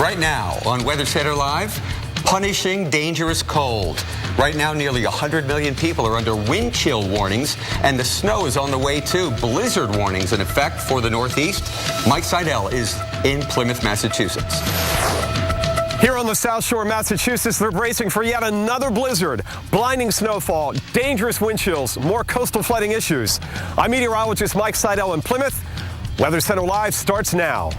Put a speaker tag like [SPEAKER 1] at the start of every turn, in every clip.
[SPEAKER 1] Right now on Weather Center Live, punishing dangerous cold. Right now, nearly 100 million people are under wind chill warnings, and the snow is on the way too. Blizzard warnings in effect for the Northeast. Mike Seidel is in Plymouth, Massachusetts.
[SPEAKER 2] Here on the South Shore, Massachusetts, they're bracing for yet another blizzard. Blinding snowfall, dangerous wind chills, more coastal flooding issues. I'm meteorologist Mike Seidel in Plymouth. Weather Center Live starts now.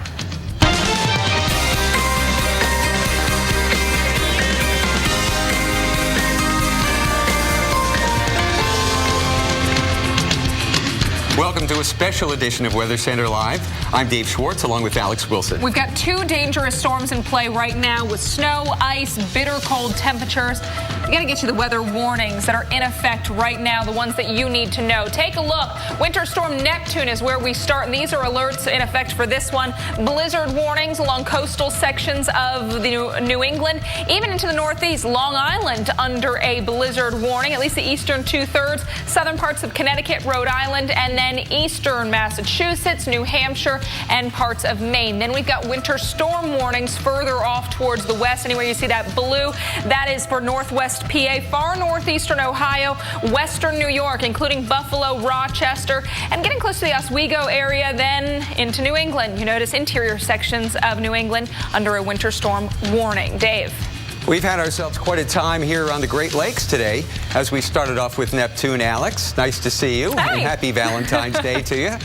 [SPEAKER 1] Welcome to a special edition of Weather Center Live. I'm Dave Schwartz, along with Alex Wilson.
[SPEAKER 3] We've got two dangerous storms in play right now with snow, ice, bitter cold temperatures. We got to get you the weather warnings that are in effect right now, the ones that you need to know. Take a look. Winter storm Neptune is where we start, and these are alerts in effect for this one. Blizzard warnings along coastal sections of the New England, even into the Northeast. Long Island under a blizzard warning, at least the eastern two-thirds, southern parts of Connecticut, Rhode Island, and then eastern Massachusetts, New Hampshire, and parts of Maine. Then we've got winter storm warnings further off towards the west. Anywhere you see that blue, that is for northwest PA, far northeastern Ohio, western New York, including Buffalo, Rochester, and getting close to the Oswego area, then into New England. You notice interior sections of New England under a winter storm warning. Dave.
[SPEAKER 1] We've had ourselves quite a time here on the Great Lakes today as we started off with Neptune. Alex, nice to see you.
[SPEAKER 3] Hey.
[SPEAKER 1] And happy Valentine's Day to you.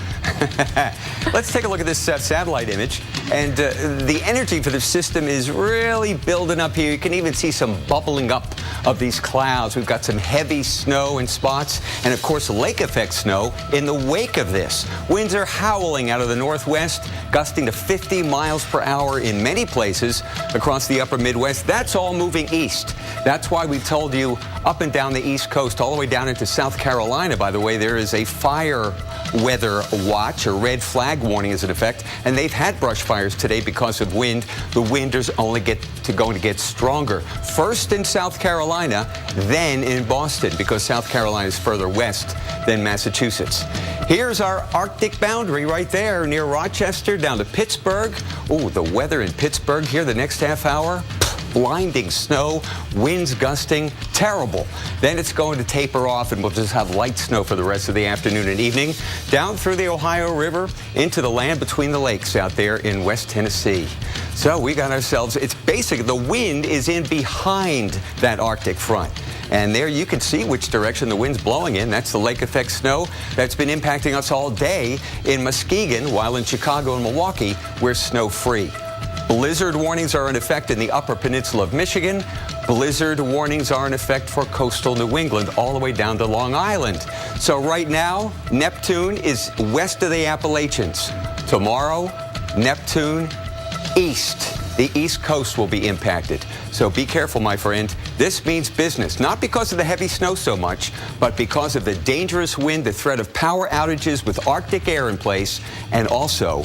[SPEAKER 1] Let's take a look at this satellite image. And the energy for the system is really building up here. You can even see some bubbling up of these clouds. We've got some heavy snow in spots and, of course, lake effect snow in the wake of this. Winds are howling out of the northwest, gusting to 50 miles per hour in many places across the upper Midwest. That's all moving east. That's why we told you up and down the East Coast, all the way down into South Carolina, by the way, there is a fire weather watch, a red flag warning is in effect, and they've had brush fires today because of wind. The wind is only going to get stronger. First in South Carolina, then in Boston, because South Carolina is further west than Massachusetts. Here's our Arctic boundary right there near Rochester down to Pittsburgh. Oh, the weather in Pittsburgh here the next half hour. Blinding snow, winds gusting, terrible. Then it's going to taper off and we'll just have light snow for the rest of the afternoon and evening. Down through the Ohio River into the land between the lakes out there in West Tennessee. So we got ourselves, it's basic, the wind is in behind that Arctic front. And there you can see which direction the wind's blowing in. That's the lake effect snow that's been impacting us all day in Muskegon, while in Chicago and Milwaukee, we're snow free. Blizzard warnings are in effect in the upper peninsula of Michigan. Blizzard warnings are in effect for coastal New England all the way down to Long Island. So right now, Neptune is west of the Appalachians. Tomorrow, Neptune east. The East Coast will be impacted. So be careful, my friend. This means business, not because of the heavy snow so much, but because of the dangerous wind, the threat of power outages with Arctic air in place, and also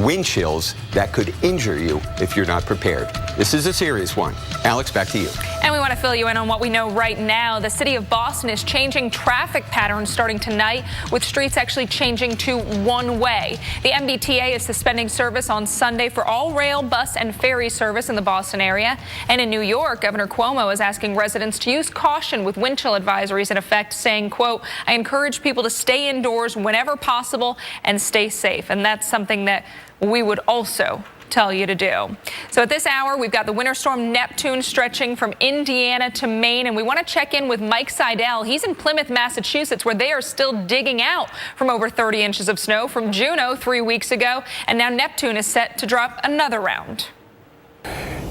[SPEAKER 1] wind chills that could injure you if you're not prepared. This is a serious one. Alex, back to you.
[SPEAKER 3] And we want to fill you in on what we know right now. The city of Boston is changing traffic patterns starting tonight, with streets actually changing to one way. The MBTA is suspending service on Sunday for all rail, bus, and ferry service in the Boston area. And in New York, Governor Cuomo is asking residents to use caution with wind chill advisories in effect, saying, quote, "I encourage people to stay indoors whenever possible and stay safe." And that's something that we would also tell you to do. So at this hour, we've got the winter storm Neptune stretching from Indiana to Maine, and we want to check in with Mike Seidel. He's in Plymouth, Massachusetts, where they are still digging out from over 30 inches of snow from Juno 3 weeks ago, and now Neptune is set to drop another round.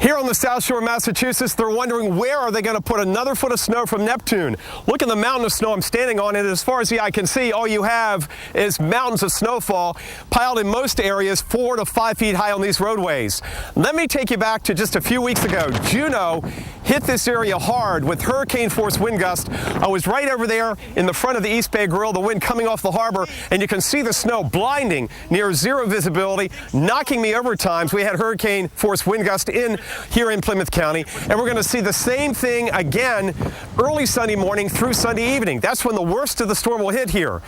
[SPEAKER 2] Here on the South Shore, Massachusetts, they're wondering where are they going to put another foot of snow from Neptune. Look at the mountain of snow I'm standing on, and as far as the eye can see, all you have is mountains of snowfall piled in most areas 4 to 5 feet high on these roadways. Let me take you back to just a few weeks ago. Juno hit this area hard with hurricane-force wind gusts. I was right over there in the front of the East Bay Grill, the wind coming off the harbor, and you can see the snow blinding, near zero visibility, knocking me over at times. We had hurricane-force wind gusts in here in Plymouth County. And we're going to see the same thing again early Sunday morning through Sunday evening. That's when the worst of the storm will hit here.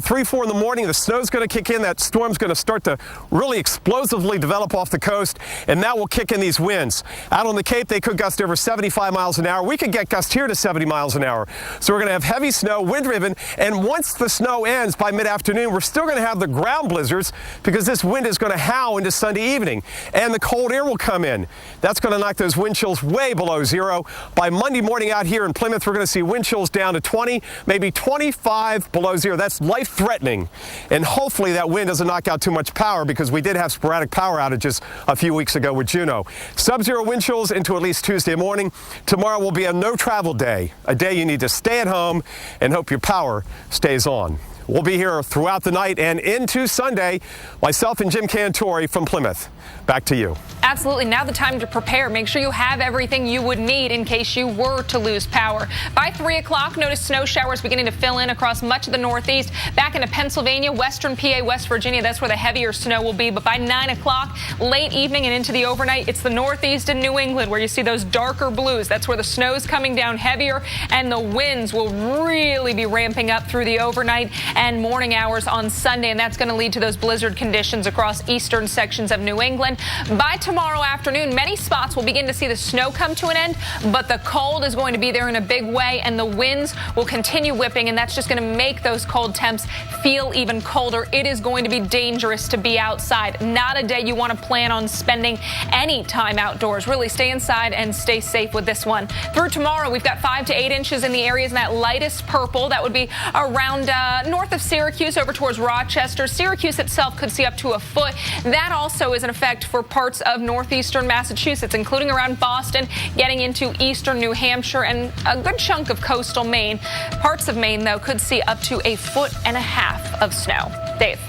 [SPEAKER 2] 3, 4 in the morning, the snow's going to kick in. That storm's going to start to really explosively develop off the coast, and that will kick in these winds. Out on the Cape, they could gust over 75 miles an hour. We could get gusts here to 70 miles an hour. So we're going to have heavy snow, wind-driven, and once the snow ends by mid-afternoon, we're still going to have the ground blizzards because this wind is going to howl into Sunday evening, and the cold air will come in. That's going to knock those wind chills way below zero. By Monday morning out here in Plymouth, we're going to see wind chills down to 20, maybe 25 below zero. That's life-threatening, and hopefully that wind doesn't knock out too much power because we did have sporadic power outages a few weeks ago with Juno. Sub-zero wind chills into at least Tuesday morning. Tomorrow will be a no-travel day, a day you need to stay at home and hope your power stays on. We'll be here throughout the night and into Sunday. Myself and Jim Cantori from Plymouth. Back to you.
[SPEAKER 3] Absolutely. Now the time to prepare. Make sure you have everything you would need in case you were to lose power. By 3 o'clock, notice snow showers beginning to fill in across much of the Northeast. Back into Pennsylvania, western PA, West Virginia, that's where the heavier snow will be. But by 9 o'clock, late evening and into the overnight, it's the Northeast and New England where you see those darker blues. That's where the snow's coming down heavier, and the winds will really be ramping up through the overnight and morning hours on Sunday, and that's going to lead to those blizzard conditions across eastern sections of New England. By tomorrow afternoon, many spots will begin to see the snow come to an end, but the cold is going to be there in a big way, and the winds will continue whipping, and that's just going to make those cold temps feel even colder. It is going to be dangerous to be outside. Not a day you want to plan on spending any time outdoors. Really stay inside and stay safe with this one. Through tomorrow, we've got 5 to 8 inches in the areas in that lightest purple. That would be around north of Syracuse over towards Rochester. Syracuse itself could see up to a foot. That also is in effect for parts of northeastern Massachusetts, including around Boston, getting into eastern New Hampshire and a good chunk of coastal Maine. Parts of Maine, though, could see up to 1.5 feet of snow. Dave.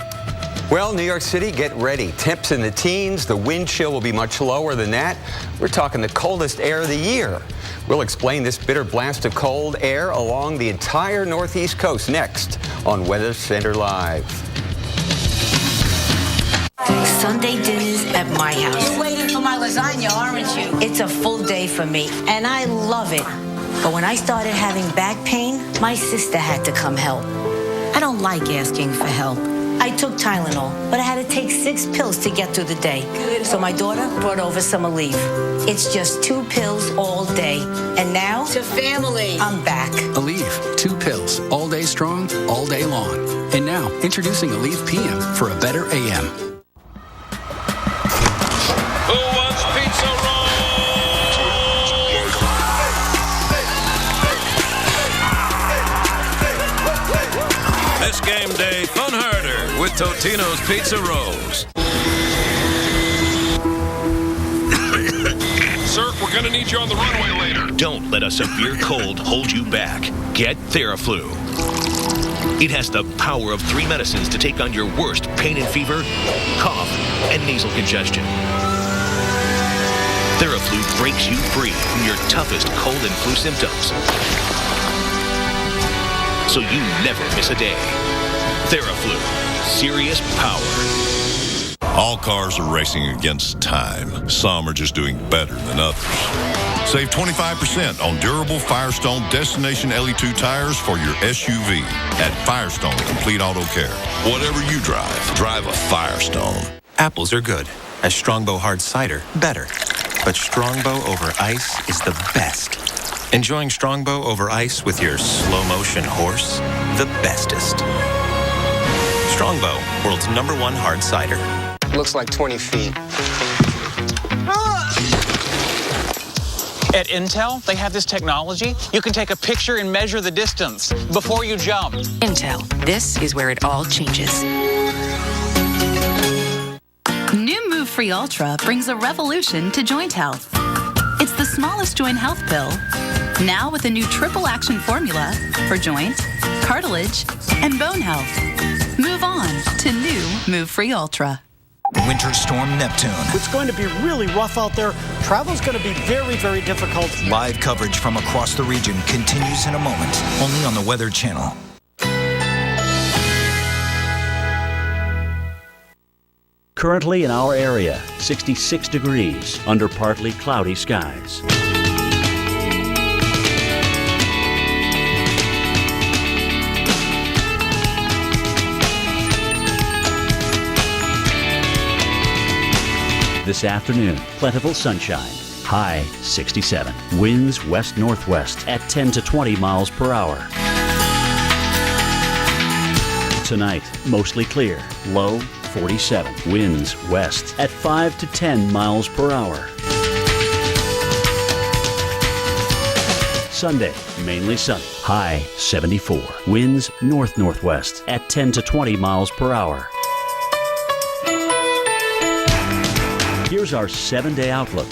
[SPEAKER 1] Well, New York City, get ready. Temps in the teens. The wind chill will be much lower than that. We're talking the coldest air of the year. We'll explain this bitter blast of cold air along the entire northeast coast next on Weather Center Live.
[SPEAKER 4] Sunday dinners at my house.
[SPEAKER 5] You're waiting for my lasagna, aren't you?
[SPEAKER 4] It's a full day for me, and I love it. But when I started having back pain, my sister had to come help. I don't like asking for help. I took Tylenol, but I had to take 6 pills to get through the day. So my daughter brought over some Aleve. It's just 2 pills all day. And now,
[SPEAKER 5] To family.
[SPEAKER 4] I'm back.
[SPEAKER 6] Aleve, 2 pills, all day strong, all day long. And now, introducing Aleve PM for a better AM.
[SPEAKER 7] Who wants pizza roll? This game day, fun harder with Totino's Pizza Rolls. Sir, we're gonna need you on the runway later.
[SPEAKER 8] Don't let a severe cold hold you back. Get Theraflu. It has the power of 3 medicines to take on your worst pain and fever, cough, and nasal congestion. Theraflu breaks you free from your toughest cold and flu symptoms, so you never miss a day. Theraflu, serious power.
[SPEAKER 9] All cars are racing against time. Some are just doing better than others. Save 25% on durable Firestone Destination LE2 tires for your SUV at Firestone Complete Auto Care. Whatever you drive, drive a Firestone.
[SPEAKER 10] Apples are good. A Strongbow hard cider, better. But Strongbow over ice is the best. Enjoying Strongbow over ice with your slow-motion horse, the bestest. Strongbow, world's #1 hard cider.
[SPEAKER 11] Looks like 20 feet.
[SPEAKER 12] At Intel, they have this technology. You can take a picture and measure the distance before you jump.
[SPEAKER 13] Intel, this is where it all changes. New Move Free Ultra brings a revolution to joint health. It's the smallest joint health pill, now with a new triple action formula for joint, cartilage, and bone health. Move on to new Move Free Ultra.
[SPEAKER 14] Winter Storm Neptune.
[SPEAKER 15] It's going to be really rough out there. Travel's going to be very, very difficult.
[SPEAKER 14] Live coverage from across the region continues in a moment, only on the Weather Channel.
[SPEAKER 16] Currently in our area, 66 degrees under partly cloudy skies. This afternoon, plentiful sunshine. High 67. Winds west-northwest at 10 to 20 miles per hour. Tonight, mostly clear. Low 47. Winds west at 5 to 10 miles per hour. Sunday, mainly sunny. High 74. Winds north-northwest at 10 to 20 miles per hour. Here's our 7-day outlook.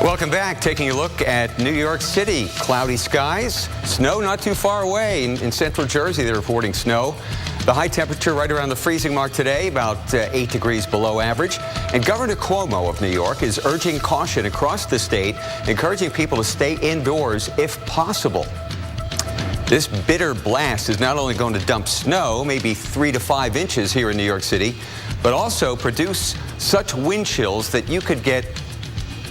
[SPEAKER 1] Welcome back. Taking a look at New York City. Cloudy skies. Snow not too far away. In central Jersey, they're reporting snow. The high temperature right around the freezing mark today, about 8 degrees below average. And Governor Cuomo of New York is urging caution across the state, encouraging people to stay indoors if possible. This bitter blast is not only going to dump snow, maybe 3 to 5 inches here in New York City, but also produce such wind chills that you could get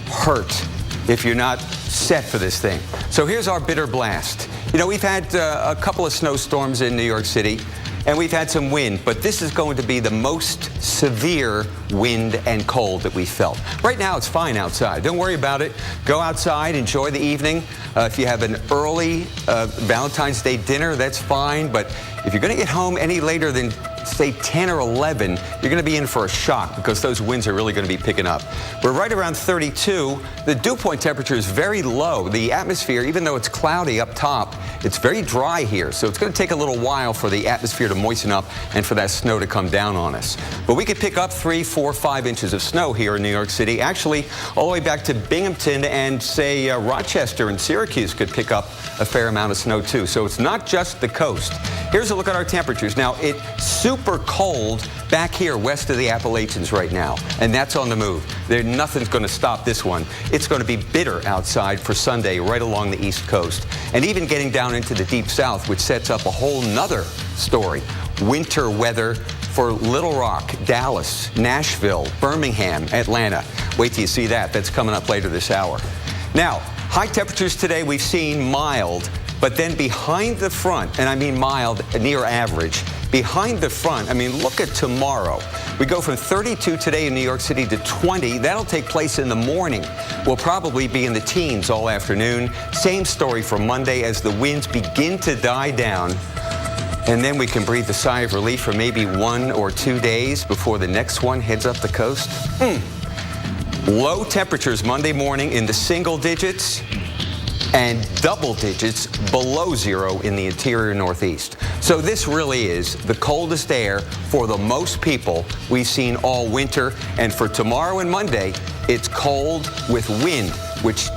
[SPEAKER 1] hurt if you're not set for this thing. So here's our bitter blast. You know, we've had a couple of snowstorms in New York City, and we've had some wind, but this is going to be the most severe wind and cold that we felt. Right now, it's fine outside. Don't worry about it. Go outside, enjoy the evening. If you have an early Valentine's Day dinner, that's fine, but if you're going to get home any later than say 10 or 11, you're going to be in for a shock because those winds are really going to be picking up. We're right around 32. The dew point temperature is very low. The atmosphere, even though it's cloudy up top, it's very dry here. So it's going to take a little while for the atmosphere to moisten up and for that snow to come down on us. But we could pick up 3, 4, 5 inches of snow here in New York City. Actually, all the way back to Binghamton and say Rochester and Syracuse could pick up a fair amount of snow too. So it's not just the coast. Here's a look at our temperatures. Now, it's super cold back here west of the Appalachians right now, and that's on the move. Nothing's going to stop this one. It's going to be bitter outside for Sunday right along the East Coast, and even getting down into the deep south, which sets up a whole nother story. Winter weather for Little Rock, Dallas, Nashville, Birmingham, Atlanta. Wait till you see that. That's coming up later this hour. Now, high temperatures today we've seen mild, but then behind the front, and I mean mild, near average, behind the front, I mean, look at tomorrow. We go from 32 today in New York City to 20. That'll take place in the morning. We'll probably be in the teens all afternoon. Same story for Monday as the winds begin to die down. And then we can breathe a sigh of relief for maybe 1 or 2 days before the next one heads up the coast. Low temperatures Monday morning in the single digits and double digits below zero in the interior Northeast. So this really is the coldest air for the most people we've seen all winter. And for tomorrow and Monday, it's cold with wind, which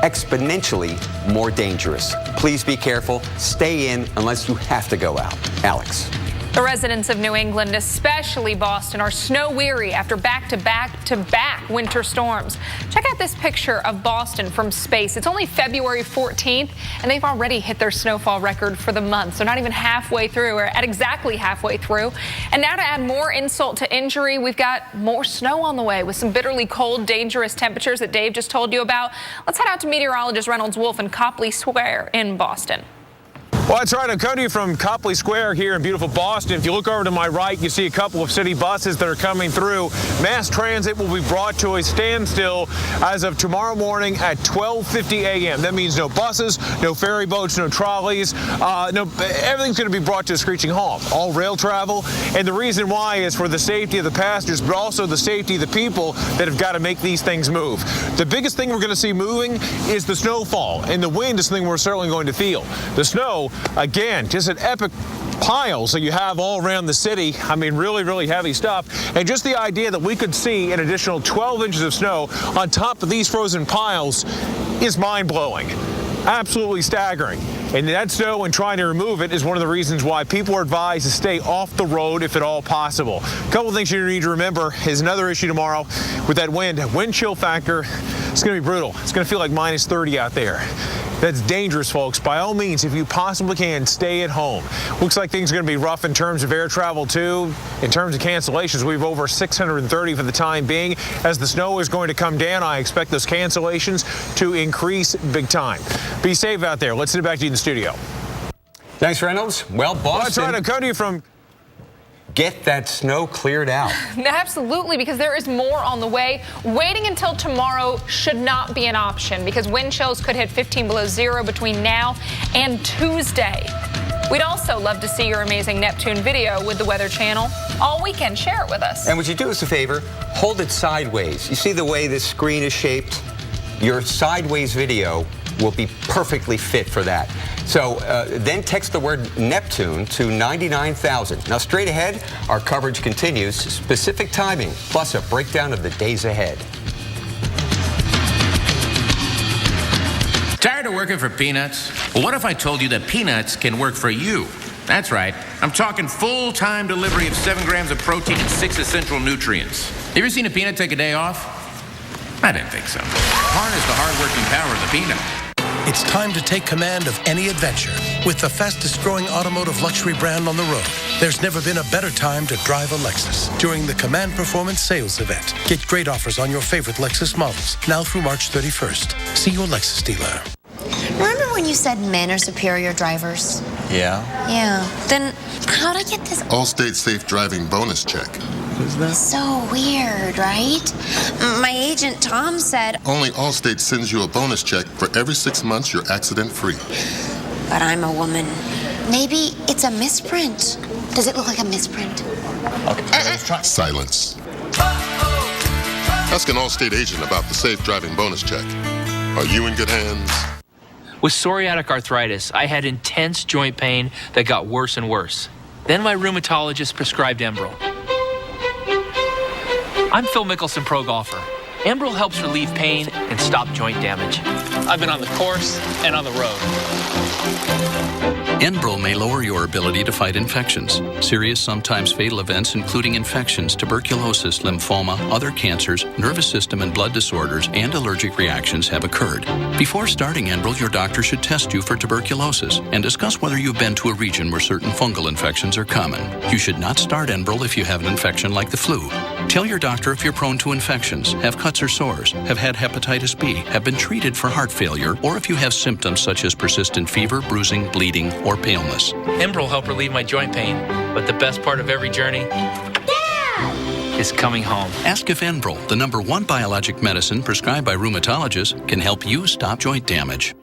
[SPEAKER 1] exponentially more dangerous. Please be careful. Stay in unless you have to go out. Alex.
[SPEAKER 3] The residents of New England, especially Boston, are snow-weary after back-to-back winter storms. Check out this picture of Boston from space. It's only February 14th, and they've already hit their snowfall record for the month. So not even halfway through, or at exactly halfway through. And now to add more insult to injury, we've got more snow on the way with some bitterly cold, dangerous temperatures that Dave just told you about. Let's head out to meteorologist Reynolds Wolf in Copley Square in Boston.
[SPEAKER 2] Well, that's right. I'm coming to you from Copley Square here in beautiful Boston. If you look over to my right, you see a couple of city buses that are coming through. Mass transit will be brought to a standstill as of tomorrow morning at 12:50 a.m. That means no buses, no ferry boats, no trolleys. Everything's going to be brought to a screeching halt. All rail travel. And the reason why is for the safety of the passengers, but also the safety of the people that have got to make these things move. The biggest thing we're going to see moving is the snowfall. And the wind is something we're certainly going to feel. The snow, again, just an epic
[SPEAKER 17] piles that you have all around the city. I mean, really, really heavy stuff. And just the idea that we could see an additional 12 inches of snow on top of these frozen piles is mind-blowing. Absolutely staggering. And that snow and trying to remove it is one of the reasons why people are advised to stay off the road if at all possible. A couple of things you need to remember is another issue tomorrow with that wind chill factor. It's going to be brutal. It's going to feel like minus 30 out there. That's dangerous, folks. By all means, if you possibly can, stay at home. Looks like things are going to be rough in terms of air travel, too. In terms of cancellations, we have over 630 for the time being. As the snow is going to come down, I expect those cancellations to increase big time. Be safe out there. Let's send it back to you in the studio.
[SPEAKER 1] Thanks, Reynolds. Well, Boston.
[SPEAKER 17] I'm trying to come to you from...
[SPEAKER 1] Get that snow cleared out.
[SPEAKER 3] Absolutely, because there is more on the way. Waiting until tomorrow should not be an option because wind chills could hit 15 below zero between now and Tuesday. We'd also love to see your amazing Neptune video with the Weather Channel all weekend. Share it with us.
[SPEAKER 1] And would you do us a favor? Hold it sideways. You see the way this screen is shaped? Your sideways video will be perfectly fit for that. So then text the word Neptune to 99,000. Now straight ahead, our coverage continues. Specific timing, plus a breakdown of the days ahead.
[SPEAKER 18] Tired of working for peanuts? Well, what if I told you that peanuts can work for you? That's right. I'm talking full-time delivery of 7 grams of protein and 6 essential nutrients. You ever seen a peanut take a day off? I didn't think so. Harness the hard-working power of the peanut.
[SPEAKER 19] It's time to take command of any adventure with the fastest-growing automotive luxury brand on the road. There's never been a better time to drive a Lexus during the Command Performance Sales Event. Get great offers on your favorite Lexus models now through March 31st. See your Lexus dealer.
[SPEAKER 20] Remember when you said men are superior drivers?
[SPEAKER 21] Yeah.
[SPEAKER 20] Yeah. Then how'd I get this?
[SPEAKER 22] Allstate Safe Driving Bonus Check.
[SPEAKER 21] Who's that?
[SPEAKER 20] So weird, right? My agent Tom said...
[SPEAKER 22] Only Allstate sends you a bonus check for every 6 months you're accident-free.
[SPEAKER 20] But I'm a woman. Maybe it's a misprint. Does it look like a misprint?
[SPEAKER 21] Okay, let's try.
[SPEAKER 22] Silence. Ask an Allstate agent about the Safe Driving Bonus Check. Are you in good hands?
[SPEAKER 23] With psoriatic arthritis, I had intense joint pain that got worse and worse. Then my rheumatologist prescribed Enbrel. I'm Phil Mickelson, pro golfer. Enbrel helps relieve pain and stop joint damage.
[SPEAKER 12] I've been on the course and on the road.
[SPEAKER 6] Enbrel may lower your ability to fight infections. Serious, sometimes fatal events, including infections, tuberculosis, lymphoma, other cancers, nervous system and blood disorders, and allergic reactions have occurred. Before starting Enbrel, your doctor should test you for tuberculosis and discuss whether you've been to a region where certain fungal infections are common. You should not start Enbrel if you have an infection like the flu. Tell your doctor if you're prone to infections, have cuts or sores, have had hepatitis B, have been treated for heart failure, or if you have symptoms such as persistent fever, bruising, bleeding, or paleness.
[SPEAKER 23] Enbrel helped relieve my joint pain, but the best part of every journey is coming home.
[SPEAKER 6] Ask if Enbrel, the #1 biologic medicine prescribed by rheumatologists, can help you stop joint damage.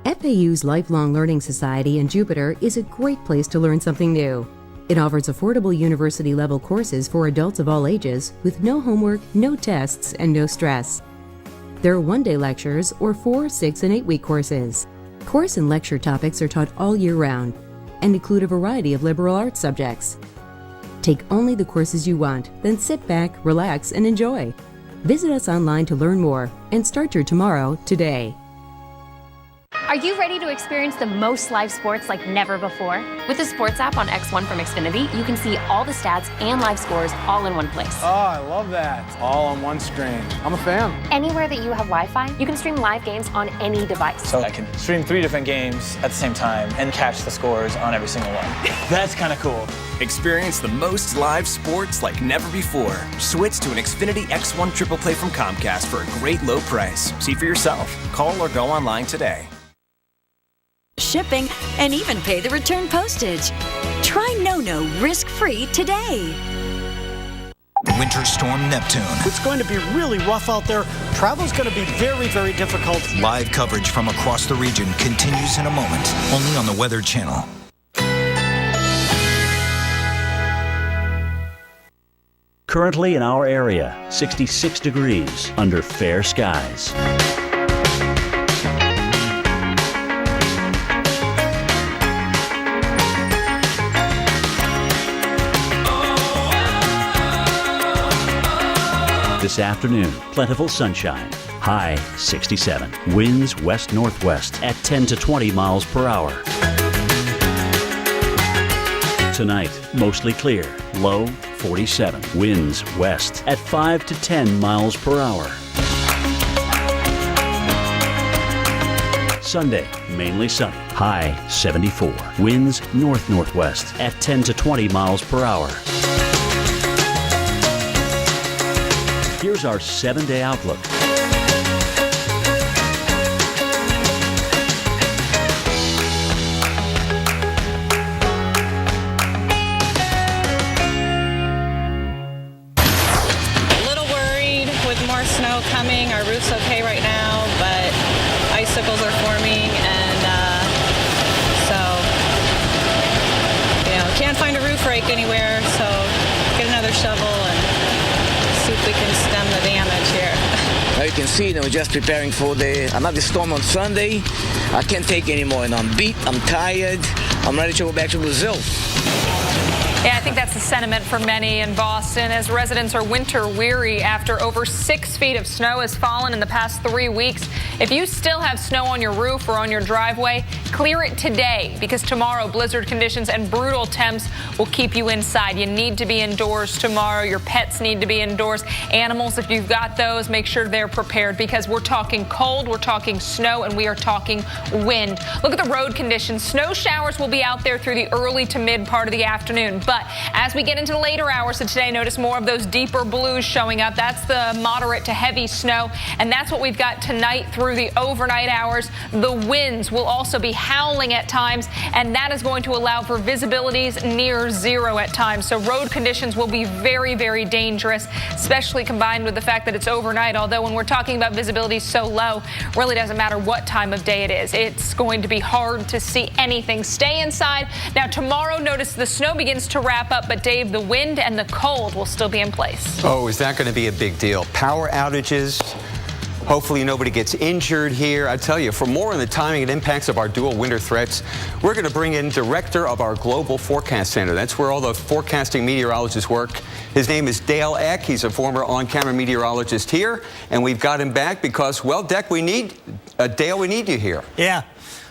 [SPEAKER 24] FAU's Lifelong Learning Society in Jupiter is a great place to learn something new. It offers affordable university-level courses for adults of all ages with no homework, no tests, and no stress. There are one-day lectures or 4-, 6-, and 8-week courses. Course and lecture topics are taught all year round and include a variety of liberal arts subjects. Take only the courses you want, then sit back, relax, and enjoy. Visit us online to learn more and start your tomorrow today.
[SPEAKER 25] Are you ready to experience the most live sports like never before? With the Sports app on X1 from Xfinity, you can see all the stats and live scores all in one place.
[SPEAKER 26] Oh, I love that. All on one screen. I'm a fan.
[SPEAKER 25] Anywhere that you have Wi-Fi, you can stream live games on any device.
[SPEAKER 12] So I can stream 3 different games at the same time and catch the scores on every single one. That's kind of cool.
[SPEAKER 27] Experience the most live sports like never before. Switch to an Xfinity X1 Triple Play from Comcast for a great low price. See for yourself. Call or go online today.
[SPEAKER 28] Shipping, and even pay the return postage. Try NoNo risk-free today.
[SPEAKER 14] Winter Storm Neptune.
[SPEAKER 15] It's going to be really rough out there. Travel's going to be very, very difficult.
[SPEAKER 14] Live coverage from across the region continues in a moment, only on the Weather Channel.
[SPEAKER 16] Currently in our area, 66 degrees under fair skies. This afternoon, plentiful sunshine. High 67. Winds west-northwest at 10 to 20 miles per hour. Tonight, mostly clear. Low 47. Winds west at 5 to 10 miles per hour. Sunday, mainly sunny. High 74. Winds north-northwest at 10 to 20 miles per hour. Here's our 7-day outlook.
[SPEAKER 4] A little worried with more snow coming. Our roof's okay right now, but icicles are forming, and can't find a roof rake anywhere, so get another shovel and see if we can stem the damage here.
[SPEAKER 5] Now you can see, just preparing for another storm on Sunday. I can't take anymore, and I'm beat, I'm tired, I'm ready to go back to Brazil.
[SPEAKER 3] Yeah, I think that's the sentiment for many in Boston as residents are winter weary after over 6 feet of snow has fallen in the past 3 weeks. If you still have snow on your roof or on your driveway, clear it today because tomorrow blizzard conditions and brutal temps will keep you inside. You need to be indoors tomorrow. Your pets need to be indoors. Animals, if you've got those, make sure they're prepared because we're talking cold, we're talking snow, and we are talking wind. Look at the road conditions. Snow showers will be out there through the early to mid part of the afternoon. But as we get into the later hours of today, notice more of those deeper blues showing up. That's the moderate to heavy snow, and that's what we've got tonight through the overnight hours. The winds will also be howling at times, and that is going to allow for visibilities near zero at times. So road conditions will be very, very dangerous, especially combined with the fact that it's overnight. Although when we're talking about visibility so low, really doesn't matter what time of day it is. It's going to be hard to see anything. Stay inside. Now tomorrow, notice the snow begins to wrap up, but Dave, the wind and the cold will still be in place.
[SPEAKER 1] Oh, is that going to be a big deal? Power outages. Hopefully nobody gets injured here. I tell you, for more on the timing and impacts of our dual winter threats, we're going to bring in director of our Global Forecast Center. That's where all the forecasting meteorologists work. His name is Dale Eck. He's a former on-camera meteorologist here, and we've got him back because, well, Dale, we need you here.
[SPEAKER 15] Yeah.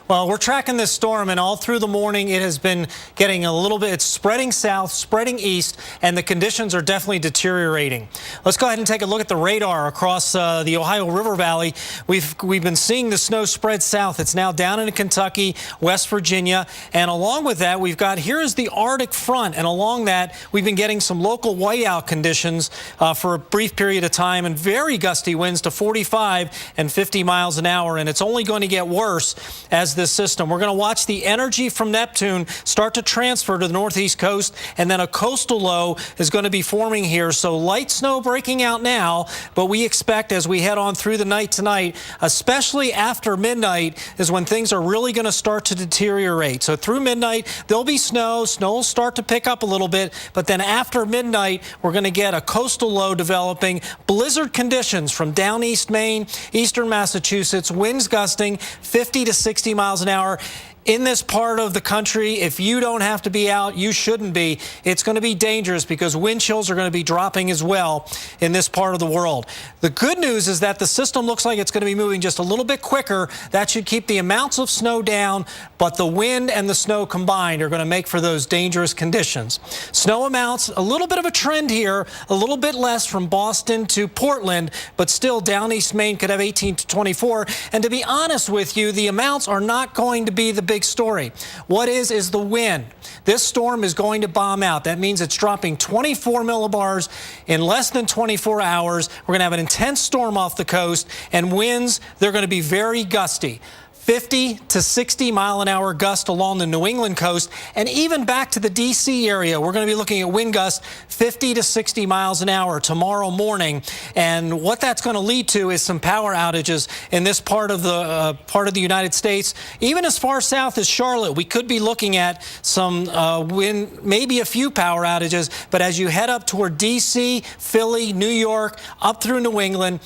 [SPEAKER 15] Well, we're tracking this storm, and all through the morning it has been getting a little bit, it's spreading south, spreading east, and the conditions are definitely deteriorating. Let's go ahead and take a look at the radar across the Ohio River Valley. We've been seeing the snow spread south. It's now down into Kentucky, West Virginia, and along with that, we've got, here is the Arctic front, and along that, we've been getting some local whiteout conditions for a brief period of time, and very gusty winds to 45 and 50 miles an hour, and it's only going to get worse as this system. We're going to watch the energy from Neptune start to transfer to the northeast coast, and then a coastal low is going to be forming here. So light snow breaking out now, but we expect as we head on through the night tonight, especially after midnight, is when things are really going to start to deteriorate. So through midnight, there'll be snow. Snow will start to pick up a little bit, but then after midnight, we're going to get a coastal low developing. Blizzard conditions from down East Maine, eastern Massachusetts, winds gusting 50 to 60 miles an hour. In this part of the country, if you don't have to be out, you shouldn't be. It's going to be dangerous because wind chills are going to be dropping as well in this part of the world. The good news is that the system looks like it's going to be moving just a little bit quicker. That should keep the amounts of snow down, but the wind and the snow combined are going to make for those dangerous conditions. Snow amounts, a little bit of a trend here, a little bit less from Boston to Portland, but still down East Maine could have 18 to 24. And to be honest with you, the amounts are not going to be the big story. What is the wind. This storm is going to bomb out. That means it's dropping 24 millibars in less than 24 hours. We're going to have an intense storm off the coast, and winds, they're going to be very gusty. 50 to 60 mile an hour gust along the New England coast, and even back to the D.C. area. We're going to be looking at wind gusts 50 to 60 miles an hour tomorrow morning. And what that's going to lead to is some power outages in this part of the United States. Even as far south as Charlotte, we could be looking at some wind, maybe a few power outages. But as you head up toward D.C., Philly, New York, up through New England,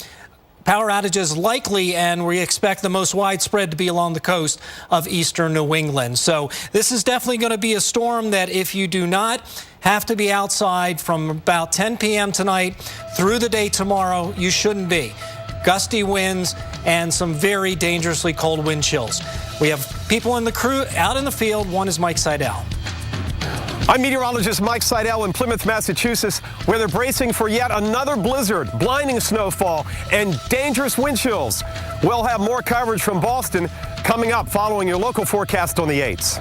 [SPEAKER 15] power outages likely, and we expect the most widespread to be along the coast of eastern New England. So this is definitely going to be a storm that if you do not have to be outside from about 10 p.m. tonight through the day tomorrow, you shouldn't be. Gusty winds and some very dangerously cold wind chills. We have people in the crew out in the field. One is Mike Seidel.
[SPEAKER 2] I'm meteorologist Mike Seidel in Plymouth, Massachusetts, where they're bracing for yet another blizzard, blinding snowfall, and dangerous wind chills. We'll have more coverage from Boston coming up following your local forecast on the 8s.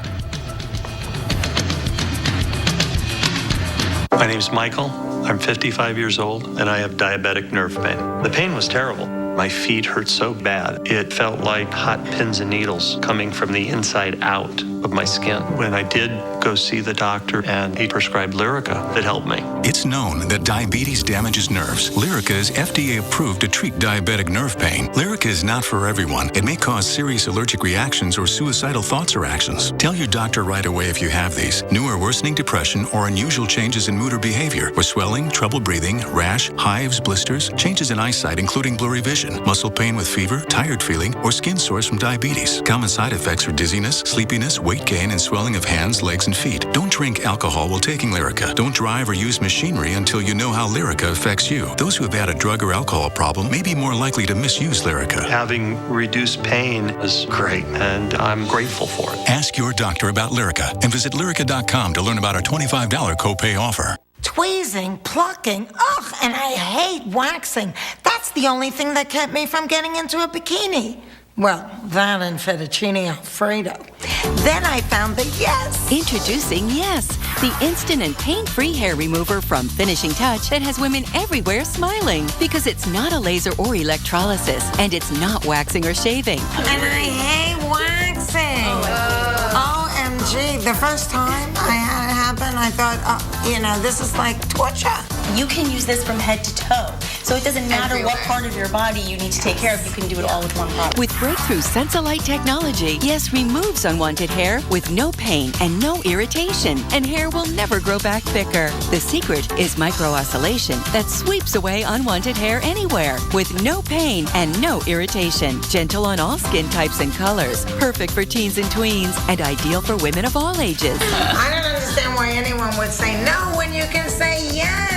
[SPEAKER 7] My name's Michael. I'm 55 years old, and I have diabetic nerve pain. The pain was terrible. My feet hurt so bad. It felt like hot pins and needles coming from the inside out of my skin. When I did go see the doctor, and he prescribed Lyrica, that helped me.
[SPEAKER 8] It's known that diabetes damages nerves. Lyrica is FDA approved to treat diabetic nerve pain. Lyrica is not for everyone. It may cause serious allergic reactions or suicidal thoughts or actions. Tell your doctor right away if you have these. New or worsening depression or unusual changes in mood or behavior, or swelling, trouble breathing, rash, hives, blisters, changes in eyesight including blurry vision, muscle pain with fever, tired feeling, or skin sores from diabetes. Common side effects are dizziness, sleepiness, weight gain, and swelling of hands, legs, and feet. Don't drink alcohol while taking Lyrica. Don't drive or use machinery until you know how Lyrica affects you. Those who have had a drug or alcohol problem may be more likely to misuse Lyrica.
[SPEAKER 7] Having reduced pain is great, and I'm grateful for it.
[SPEAKER 8] Ask your doctor about Lyrica and visit Lyrica.com to learn about our $25 copay offer.
[SPEAKER 9] Tweezing, plucking, ugh, and I hate waxing. That's the only thing that kept me from getting into a bikini. Well, that and fettuccine Alfredo. Then I found the Yes.
[SPEAKER 10] Introducing Yes, the instant and pain-free hair remover from Finishing Touch that has women everywhere smiling. Because it's not a laser or electrolysis, and it's not waxing or shaving.
[SPEAKER 9] And I hate waxing. OMG, the first time I had it happen, I thought, this is like torture.
[SPEAKER 11] You can use this from head to toe. So it doesn't matter what part of your body you need to take care of, you can do it all with one product.
[SPEAKER 10] With breakthrough Sensolite technology, Yes removes unwanted hair with no pain and no irritation, and hair will never grow back thicker. The secret is micro-oscillation that sweeps away unwanted hair anywhere with no pain and no irritation. Gentle on all skin types and colors, perfect for teens and tweens, and ideal for women of all ages.
[SPEAKER 9] I don't understand why anyone would say no when you can say yes.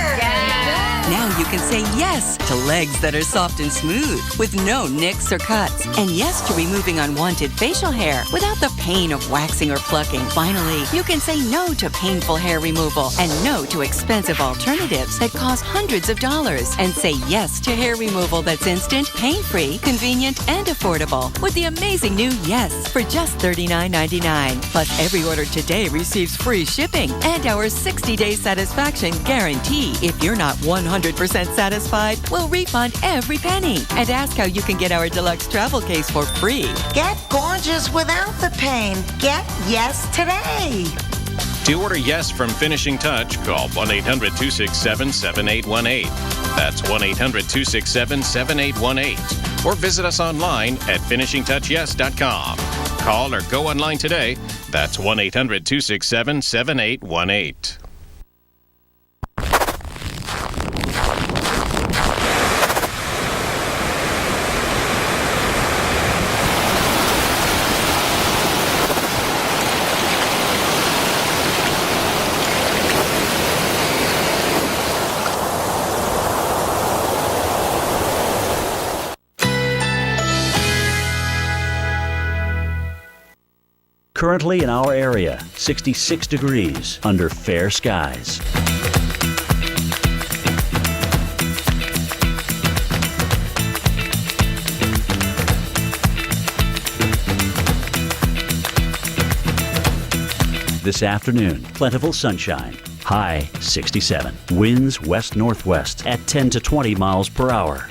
[SPEAKER 10] Now you can say yes to legs that are soft and smooth with no nicks or cuts. And yes to removing unwanted facial hair without the pain of waxing or plucking. Finally, you can say no to painful hair removal and no to expensive alternatives that cost hundreds of dollars. And say yes to hair removal that's instant, pain-free, convenient, and affordable with the amazing new Yes for just $39.99. Plus, every order today receives free shipping and our 60-day satisfaction guarantee. If you're not 100% satisfied, we'll refund every penny. And ask how you can get our deluxe travel case for free.
[SPEAKER 9] Get gorgeous without the pain. Get Yes today.
[SPEAKER 13] To order Yes from Finishing Touch, call 1-800-267-7818. That's 1-800-267-7818. Or visit us online at finishingtouchyes.com. Call or go online today. That's 1-800-267-7818.
[SPEAKER 16] Currently in our area, 66 degrees under fair skies. This afternoon, plentiful sunshine. High 67. Winds west-northwest at 10 to 20 miles per hour.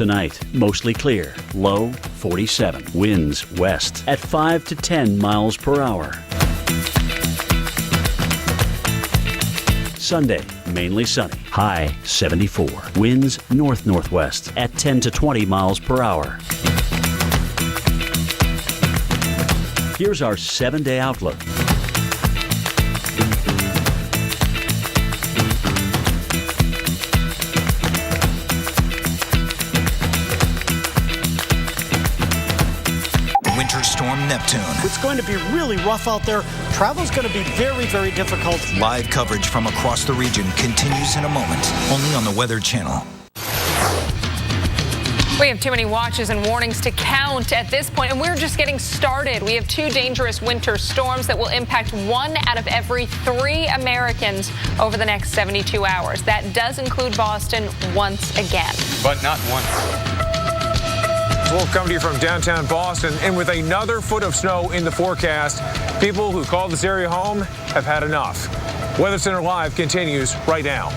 [SPEAKER 16] Tonight, mostly clear, low 47. Winds west at 5 to 10 miles per hour. Sunday, mainly sunny, high 74. Winds north-northwest at 10 to 20 miles per hour. Here's our 7-day outlook.
[SPEAKER 14] Winter Storm Neptune.
[SPEAKER 15] It's going to be really rough out there. Travel's going to be very, very difficult.
[SPEAKER 14] Live coverage from across the region continues in a moment, only on the Weather Channel.
[SPEAKER 3] We have too many watches and warnings to count at this point, and we're just getting started. We have 2 dangerous winter storms that will impact 1 out of every 3 Americans over the next 72 hours. That does include Boston once again.
[SPEAKER 1] But not once.
[SPEAKER 2] We'll come to you from downtown Boston, and with another foot of snow in the forecast, people who call this area home have had enough. Weather Center Live continues right now.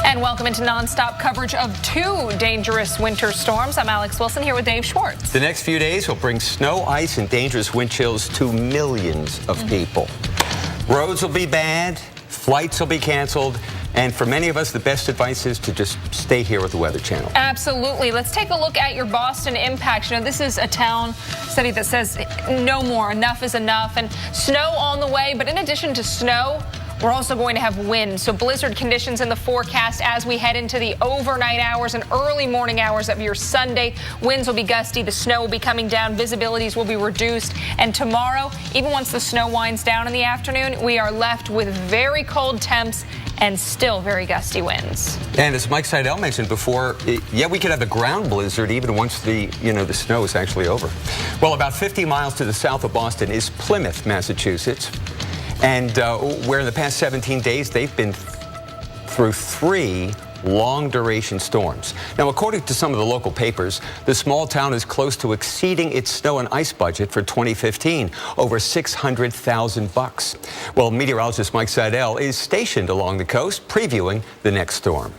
[SPEAKER 3] And welcome into nonstop coverage of 2 dangerous winter storms. I'm Alex Wilson here with Dave Schwartz.
[SPEAKER 1] The next few days will bring snow, ice, and dangerous wind chills to millions of people. Roads will be bad, flights will be canceled, and for many of us, the best advice is to just stay here with the Weather Channel.
[SPEAKER 3] Absolutely. Let's take a look at your Boston impact. You know, this is a town study that says no more, enough is enough, and snow on the way. But in addition to snow, we're also going to have wind, so blizzard conditions in the forecast as we head into the overnight hours and early morning hours of your Sunday. Winds will be gusty, the snow will be coming down, visibilities will be reduced, and tomorrow, even once the snow winds down in the afternoon, we are left with very cold temps and still very gusty winds.
[SPEAKER 1] And as Mike Seidel mentioned before, yeah, we could have a ground blizzard even once the snow is actually over. Well, about 50 miles to the south of Boston is Plymouth, Massachusetts. And where in the past 17 days, they've been through 3 long-duration storms. Now, according to some of the local papers, the small town is close to exceeding its snow and ice budget for 2015, over $600,000. Well, meteorologist Mike Seidel is stationed along the coast, previewing the next storm.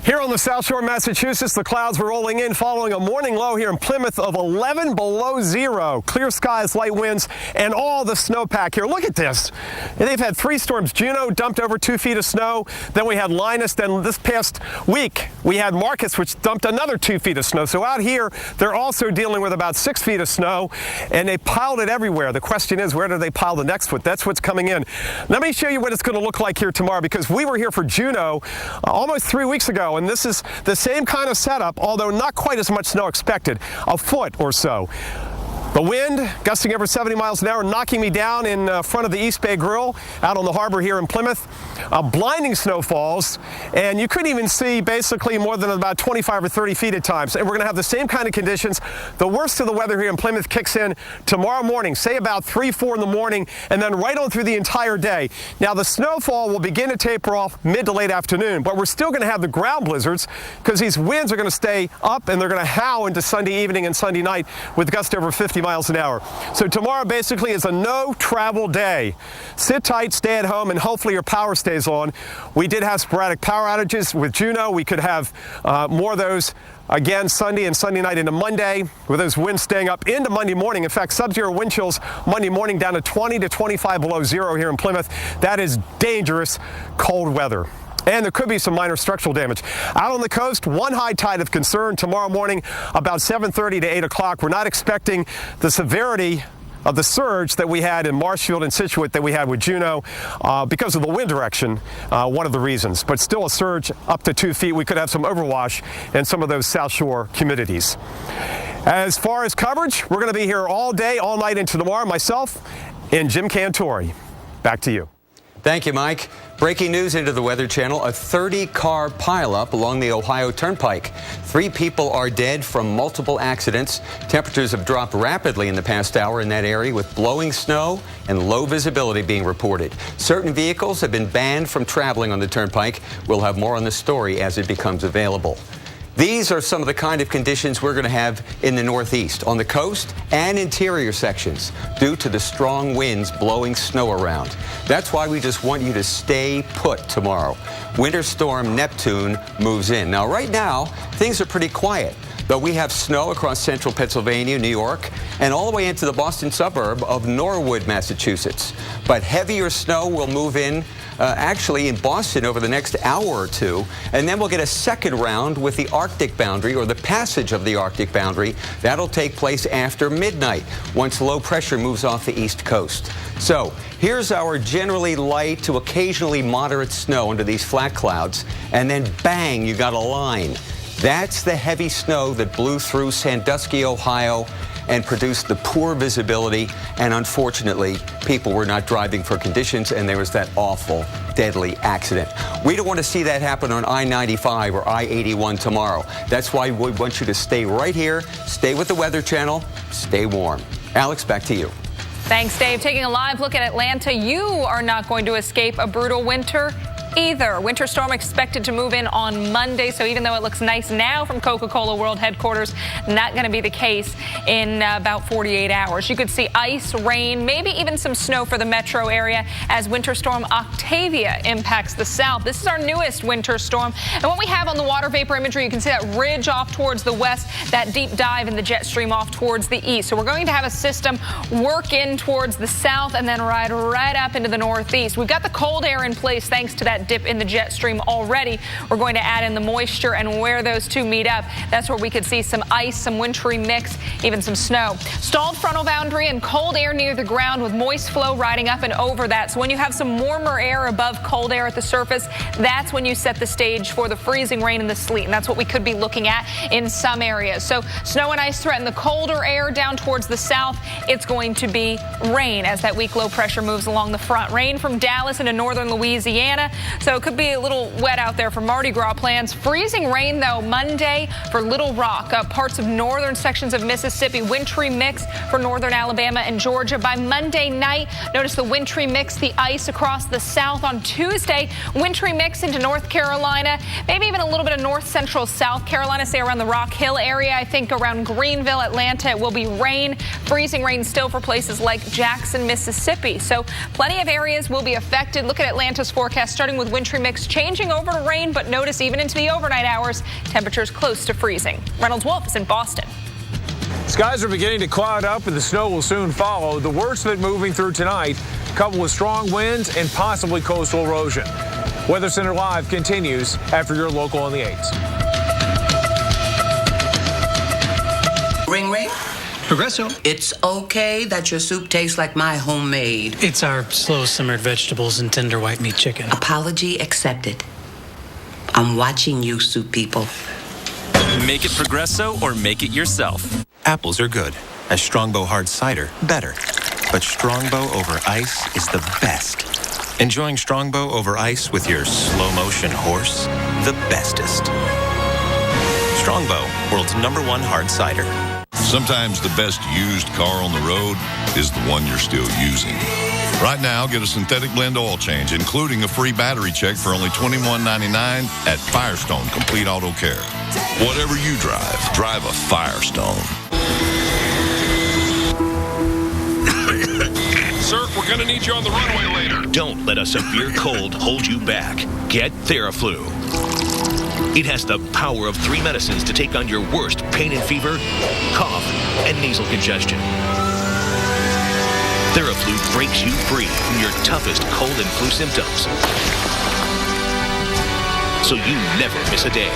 [SPEAKER 2] Here on the South Shore of Massachusetts, the clouds were rolling in following a morning low here in Plymouth of 11 below zero. Clear skies, light winds, and all the snowpack here. Look at this. And they've had 3 storms. Juno dumped over 2 feet of snow. Then we had Linus. Then this past week, we had Marcus, which dumped another 2 feet of snow. So out here, they're also dealing with about 6 feet of snow, and they piled it everywhere. The question is, where do they pile the next foot? That's what's coming in. Let me show you what it's going to look like here tomorrow, because we were here for Juno almost 3 weeks ago. And this is the same kind of setup, although not quite as much snow expected, a foot or so. The wind gusting over 70 miles an hour, knocking me down in front of the East Bay Grill out on the harbor here in Plymouth. Blinding snowfalls, and you couldn't even see basically more than about 25 or 30 feet at times. And we're going to have the same kind of conditions. The worst of the weather here in Plymouth kicks in tomorrow morning, say about 3, 4 in the morning, and then right on through the entire day. Now, the snowfall will begin to taper off mid to late afternoon, but we're still going to have the ground blizzards because these winds are going to stay up and they're going to howl into Sunday evening and Sunday night with gusts over 50 miles an hour. So tomorrow basically is a no travel day. Sit tight, stay at home, and hopefully your power stays on. We did have sporadic power outages with Juno. We could have more of those again Sunday and Sunday night into Monday, with those winds staying up into Monday morning. In fact, sub-zero wind chills Monday morning down to 20 to 25 below zero here in Plymouth. That is dangerous cold weather. And there could be some minor structural damage. Out on the coast, 1 high tide of concern tomorrow morning about 7:30 to 8 o'clock. We're not expecting the severity of the surge that we had in Marshfield and Scituate that we had with Juno because of the wind direction, one of the reasons. But still a surge up to 2 feet. We could have some overwash and some of those South Shore humidities. As far as coverage, we're going to be here all day, all night into tomorrow. Myself and Jim Cantori. Back to you.
[SPEAKER 1] Thank you, Mike. Breaking news into the Weather Channel, a 30-car pileup along the Ohio Turnpike. 3 people are dead from multiple accidents. Temperatures have dropped rapidly in the past hour in that area, with blowing snow and low visibility being reported. Certain vehicles have been banned from traveling on the Turnpike. We'll have more on this story as it becomes available. These are some of the kind of conditions we're going to have in the Northeast, on the coast and interior sections, due to the strong winds blowing snow around. That's why we just want you to stay put tomorrow. Winter storm Neptune moves in. Now, right now, things are pretty quiet, though we have snow across central Pennsylvania, New York, and all the way into the Boston suburb of Norwood, Massachusetts. But heavier snow will move in actually in Boston over the next hour or two, and then we'll get a second round with the Arctic boundary, or the passage of the Arctic boundary. That'll take place after midnight once low pressure moves off the east coast. So here's our generally light to occasionally moderate snow under these flat clouds, and then bang, you got a line. That's the heavy snow that blew through Sandusky, Ohio, and produced the poor visibility, and unfortunately, people were not driving for conditions, and there was that awful, deadly accident. We don't want to see that happen on I-95 or I-81 tomorrow. That's why we want you to stay right here, stay with the Weather Channel, stay warm. Alex, back to you.
[SPEAKER 3] Thanks, Dave. Taking a live look at Atlanta, you are not going to escape a brutal winter either. Winter storm expected to move in on Monday, so even though it looks nice now from Coca-Cola World headquarters, not going to be the case in about 48 hours. You could see ice, rain, maybe even some snow for the metro area as Winter Storm Octavia impacts the south. This is our newest winter storm, and what we have on the water vapor imagery, you can see that ridge off towards the west, that deep dive in the jet stream off towards the east. So we're going to have a system work in towards the south and then ride right up into the northeast. We've got the cold air in place thanks to that dip in the jet stream already. We're going to add in the moisture, and where those two meet up, that's where we could see some ice, some wintry mix, even some snow. Stalled frontal boundary and cold air near the ground with moist flow riding up and over that. So when you have some warmer air above cold air at the surface, that's when you set the stage for the freezing rain and the sleet, and that's what we could be looking at in some areas. So snow and ice threaten the colder air down towards the south. It's going to be rain as that weak low pressure moves along the front. Rain from Dallas into northern Louisiana. So it could be a little wet out there for Mardi Gras plans. Freezing rain, though, Monday for Little Rock, parts of northern sections of Mississippi. Wintry mix for northern Alabama and Georgia. By Monday night, notice the wintry mix, the ice across the south. On Tuesday, wintry mix into North Carolina, maybe even a little bit of north central South Carolina, say around the Rock Hill area. I think around Greenville, Atlanta, it will be rain. Freezing rain still for places like Jackson, Mississippi. So plenty of areas will be affected. Look at Atlanta's forecast, starting with wintry mix changing over to rain, but notice even into the overnight hours, temperatures close to freezing. Reynolds Wolf is in Boston.
[SPEAKER 26] Skies are beginning to cloud up and the snow will soon follow. The worst of it moving through tonight, coupled with strong winds and possibly coastal erosion. Weather Center Live continues after your local on the 8s.
[SPEAKER 6] Ring, ring.
[SPEAKER 17] Progresso.
[SPEAKER 6] It's okay that your soup tastes like my homemade.
[SPEAKER 17] It's our slow-simmered vegetables and tender white meat chicken.
[SPEAKER 6] Apology accepted. I'm watching you, soup people.
[SPEAKER 18] Make it Progresso or make it yourself. Apples are good. A Strongbow hard cider, better. But Strongbow over ice is the best. Enjoying Strongbow over ice with your slow-motion horse? The bestest. Strongbow, world's #1 hard cider.
[SPEAKER 19] Sometimes the best used car on the road is the one you're still using. Right now, get a synthetic blend oil change, including a free battery check for only $21.99 at Firestone Complete Auto Care. Whatever you drive, drive a Firestone.
[SPEAKER 20] Sir, we're going to need you on the runway later.
[SPEAKER 21] Don't let a severe cold hold you back. Get Theraflu. It has the power of 3 medicines to take on your worst pain and fever, cough, and nasal congestion. Theraflu breaks you free from your toughest cold and flu symptoms, so you never miss a day.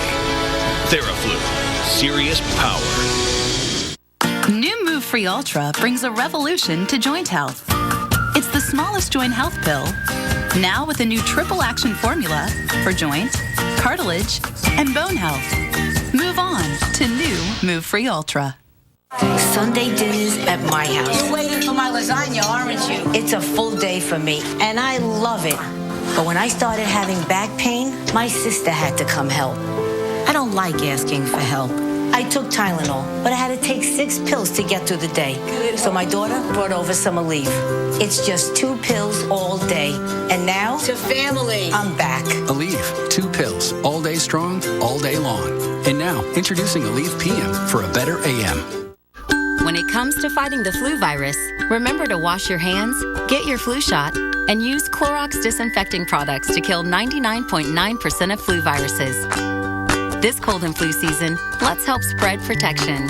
[SPEAKER 21] Theraflu, serious power.
[SPEAKER 22] New Move Free Ultra brings a revolution to joint health. It's the smallest joint health pill, now with a new triple action formula for joint, cartilage, and bone health. Move on to new Move Free Ultra.
[SPEAKER 23] Sunday dinners at my house.
[SPEAKER 11] You're waiting for my lasagna, aren't you?
[SPEAKER 23] It's a full day for me, and I love it. But when I started having back pain, my sister had to come help. I don't like asking for help. I took Tylenol, but I had to take 6 pills to get through the day. So my daughter brought over some Aleve. It's just 2 pills all day. And now,
[SPEAKER 11] to family.
[SPEAKER 23] I'm back.
[SPEAKER 29] Aleve, 2 pills, all day strong, all
[SPEAKER 4] all day long. And now, introducing Aleve PM for a better AM.
[SPEAKER 5] When it comes to fighting the flu virus, remember to wash your hands, get your flu shot, and use Clorox disinfecting products to kill 99.9% of flu viruses. This cold and flu season, let's help spread protection.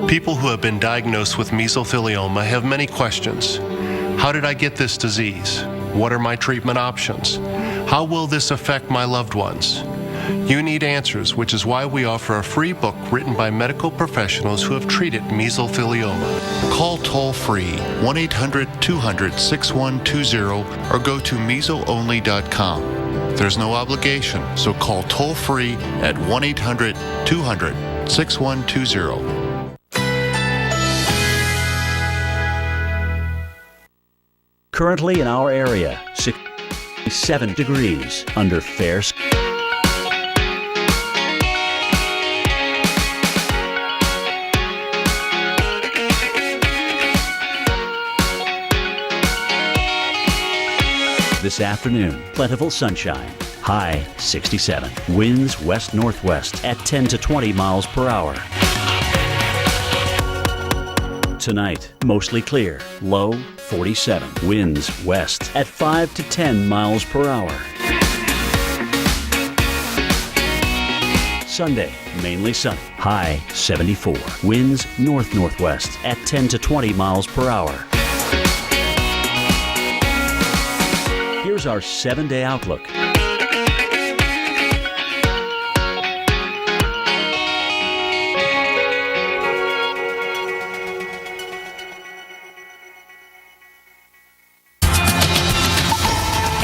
[SPEAKER 7] People who have been diagnosed with mesothelioma have many questions. How did I get this disease? What are my treatment options? How will this affect my loved ones? You need answers, which is why we offer a free book written by medical professionals who have treated mesothelioma. Call toll-free 1-800-200-6120 or go to mesoonly.com. There's no obligation, so call toll-free at 1-800-200-6120.
[SPEAKER 16] Currently in our area, 67 degrees under fair sky. This afternoon, plentiful sunshine. High 67. Winds west-northwest at 10 to 20 miles per hour. Tonight, mostly clear. Low 47. Winds west at 5 to 10 miles per hour. Sunday, mainly sunny. High 74. Winds north-northwest at 10 to 20 miles per hour. Here's our 7-day outlook.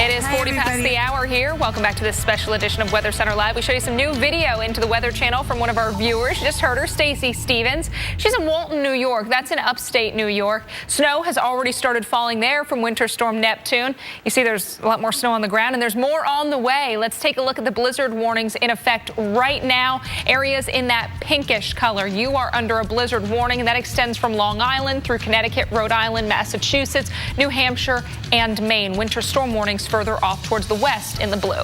[SPEAKER 3] It is 40 past the hour here. Welcome back to this special edition of Weather Center Live. We show you some new video into the Weather Channel from one of our viewers. You just heard her, Stacy Stevens. She's in Walton, New York. That's in upstate New York. Snow has already started falling there from Winter Storm Neptune. You see there's a lot more snow on the ground, and there's more on the way. Let's take a look at the blizzard warnings in effect right now. Areas in that pinkish color. You are under a blizzard warning, and that extends from Long Island through Connecticut, Rhode Island, Massachusetts, New Hampshire, and Maine. Winter storm warnings further off towards the west in the blue.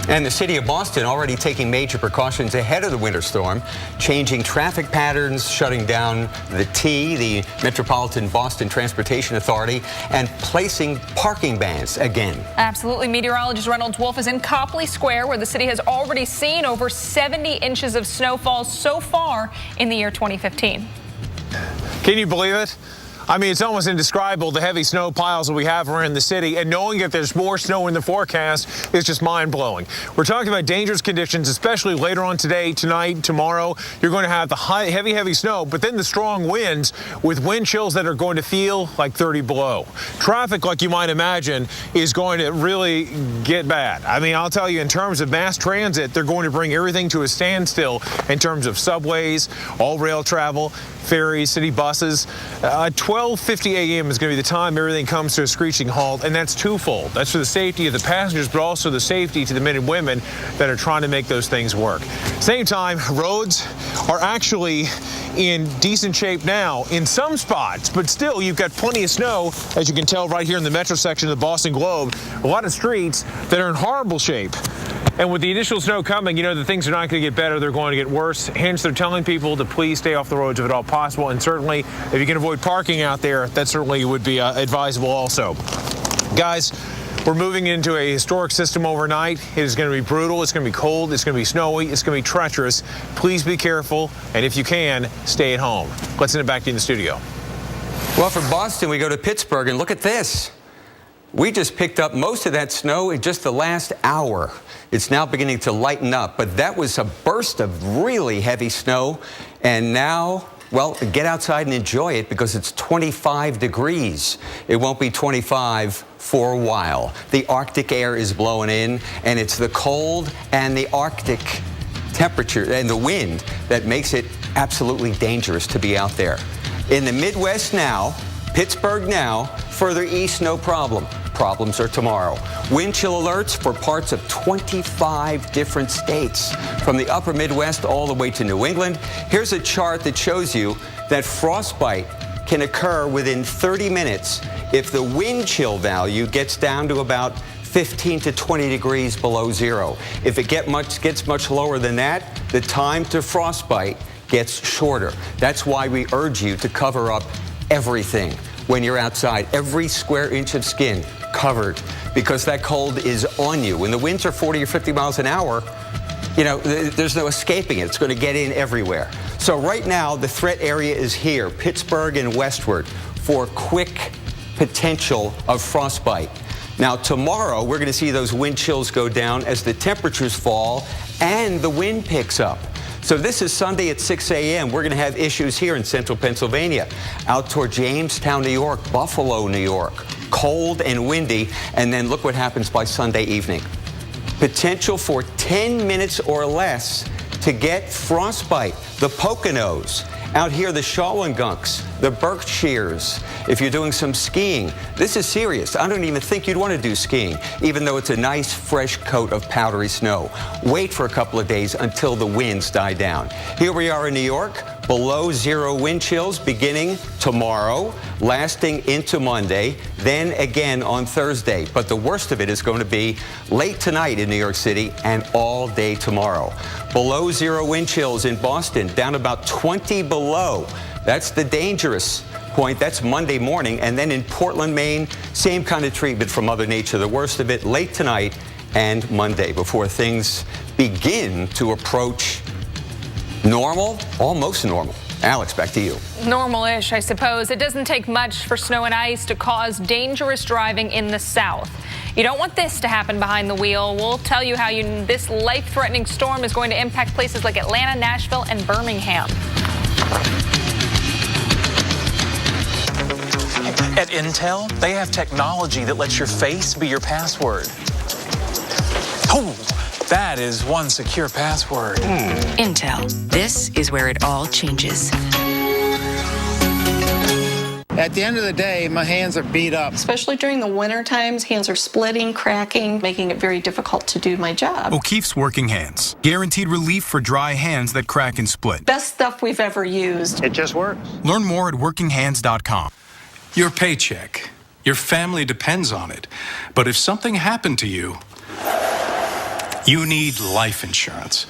[SPEAKER 1] And the city of Boston already taking major precautions ahead of the winter storm, changing traffic patterns, shutting down the T, the Metropolitan Boston Transportation Authority, and placing parking bans again.
[SPEAKER 3] Absolutely. Meteorologist Reynolds Wolf is in Copley Square, where the city has already seen over 70 inches of snowfall so far in the year 2015.
[SPEAKER 26] Can you believe it? I mean, it's almost indescribable, the heavy snow piles that we have around the city, and knowing that there's more snow in the forecast is just mind-blowing. We're talking about dangerous conditions, especially later on today, tonight, tomorrow. You're going to have the heavy snow, but then the strong winds with wind chills that are going to feel like 30 below. Traffic, like you might imagine, is going to really get bad. I mean, I'll tell you, in terms of mass transit, they're going to bring everything to a standstill in terms of subways, all rail travel, ferries, city buses. 12:50 a.m. is going to be the time everything comes to a screeching halt, and that's twofold. That's for the safety of the passengers, but also the safety to the men and women that are trying to make those things work. Same time, roads are actually in decent shape now in some spots, but still you've got plenty of snow, as you can tell right here in the metro section of the Boston Globe. A lot of streets that are in horrible shape. And with the additional snow coming, you know that things are not going to get better, they're going to get worse. Hence, they're telling people to please stay off the roads if at all possible. And certainly, if you can avoid parking out there, that certainly would be advisable also. Guys, we're moving into a historic system overnight. It is going to be brutal, it's going to be cold, it's going to be snowy, it's going to be treacherous. Please be careful, and if you can, stay at home. Let's send it back to you in the studio.
[SPEAKER 1] Well, from Boston, we go to Pittsburgh, and look at this. We just picked up most of that snow in just the last hour. It's now beginning to lighten up, but that was a burst of really heavy snow. And now, well, get outside and enjoy it because it's 25 degrees. It won't be 25 for a while. The Arctic air is blowing in, and it's the cold and the Arctic temperature and the wind that makes it absolutely dangerous to be out there. In the Midwest now, Pittsburgh now, further east, no problem. Problems are tomorrow. Wind chill alerts for parts of 25 different states, from the upper Midwest all the way to New England. Here's a chart that shows you that frostbite can occur within 30 minutes if the wind chill value gets down to about 15 to 20 degrees below zero. If it gets much lower than that, the time to frostbite gets shorter. That's why we urge you to cover up everything when you're outside. Every square inch of skin covered, because that cold is on you. When the winds are 40 or 50 miles an hour, you know, there's no escaping it. It's going to get in everywhere. So right now, the threat area is here, Pittsburgh and westward, for quick potential of frostbite. Now, tomorrow, we're going to see those wind chills go down as the temperatures fall and the wind picks up. So this is Sunday at 6 a.m. We're going to have issues here in central Pennsylvania, out toward Jamestown, New York, Buffalo, New York. Cold and windy, and then look what happens by Sunday evening. Potential for 10 minutes or less to get frostbite. The Poconos, out here the Shawangunks, the Berkshires. If you're doing some skiing, this is serious. I don't even think you'd want to do skiing, even though it's a nice fresh coat of powdery snow. Wait for a couple of days until the winds die down. Here we are in New York, below zero wind chills beginning tomorrow, lasting into Monday, then again on Thursday. But the worst of it is going to be late tonight in New York City and all day tomorrow. Below zero wind chills in Boston, down about 20 below. That's the dangerous point. That's Monday morning. And then in Portland, Maine, same kind of treatment from Mother Nature. The worst of it late tonight and Monday before things begin to approach normal, almost normal. Alex, back to you.
[SPEAKER 3] Normal-ish, I suppose. It doesn't take much for snow and ice to cause dangerous driving in the south. You don't want this to happen behind the wheel. We'll tell you how this life-threatening storm is going to impact places like Atlanta, Nashville, and Birmingham.
[SPEAKER 8] At Intel, they have technology that lets your face be your password. Oh, that is one secure password.
[SPEAKER 9] Intel. This is where it all changes.
[SPEAKER 10] At the end of the day, my hands are beat up.
[SPEAKER 12] Especially during the winter times, hands are splitting, cracking, making it very difficult to do my job.
[SPEAKER 24] O'Keefe's Working Hands. Guaranteed relief for dry hands that crack and split.
[SPEAKER 12] Best stuff we've ever used.
[SPEAKER 10] It just works.
[SPEAKER 24] Learn more at workinghands.com.
[SPEAKER 25] Your paycheck. Your family depends on it. But if something happened to you, you need life insurance.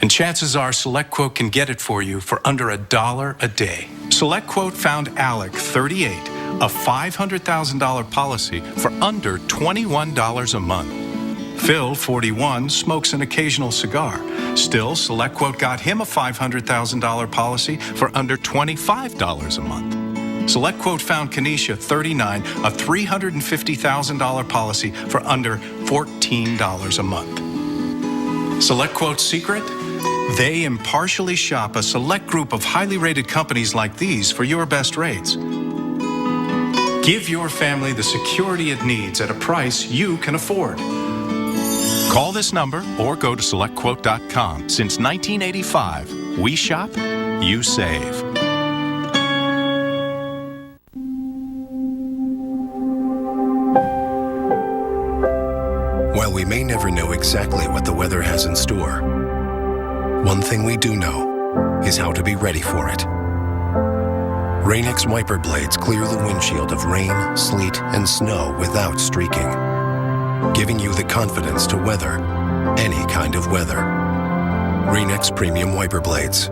[SPEAKER 25] And chances are SelectQuote can get it for you for under $1 a day. SelectQuote found Alec, 38, a $500,000 policy for under $21 a month. Phil, 41, smokes an occasional cigar. Still, SelectQuote got him a $500,000 policy for under $25 a month. SelectQuote found Kenesha, 39, a $350,000 policy for under $14 a month. SelectQuote's secret? They impartially shop a select group of highly rated companies like these for your best rates. Give your family the security it needs at a price you can afford. Call this number or go to SelectQuote.com. Since 1985, we shop, you save.
[SPEAKER 27] While we may never know exactly what the weather has in store, one thing we do know is how to be ready for it. Rain-X wiper blades clear the windshield of rain, sleet, and snow without streaking, giving you the confidence to weather any kind of weather. Rain-X Premium Wiper Blades.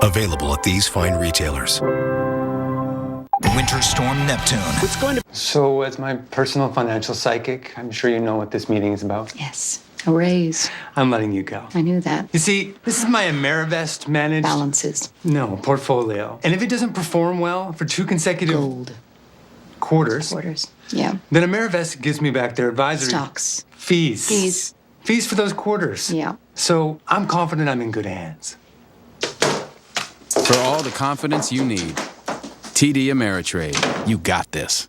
[SPEAKER 27] Available at these fine retailers.
[SPEAKER 14] Winter Storm Neptune.
[SPEAKER 28] So, as my personal financial psychic, I'm sure you know what this meeting is about.
[SPEAKER 29] Yes, a raise.
[SPEAKER 28] I'm letting you go.
[SPEAKER 29] I knew that.
[SPEAKER 28] You see, this is my Amerivest managed...
[SPEAKER 29] Balances.
[SPEAKER 28] No, portfolio. And if it doesn't perform well for 2 consecutive...
[SPEAKER 29] Gold.
[SPEAKER 28] Quarters.
[SPEAKER 29] Yeah.
[SPEAKER 28] Then Amerivest gives me back their advisory...
[SPEAKER 29] Stocks.
[SPEAKER 28] Fees. Fees for those quarters.
[SPEAKER 29] Yeah.
[SPEAKER 28] So, I'm confident I'm in good hands.
[SPEAKER 30] For all the confidence you need. TD Ameritrade. You got this.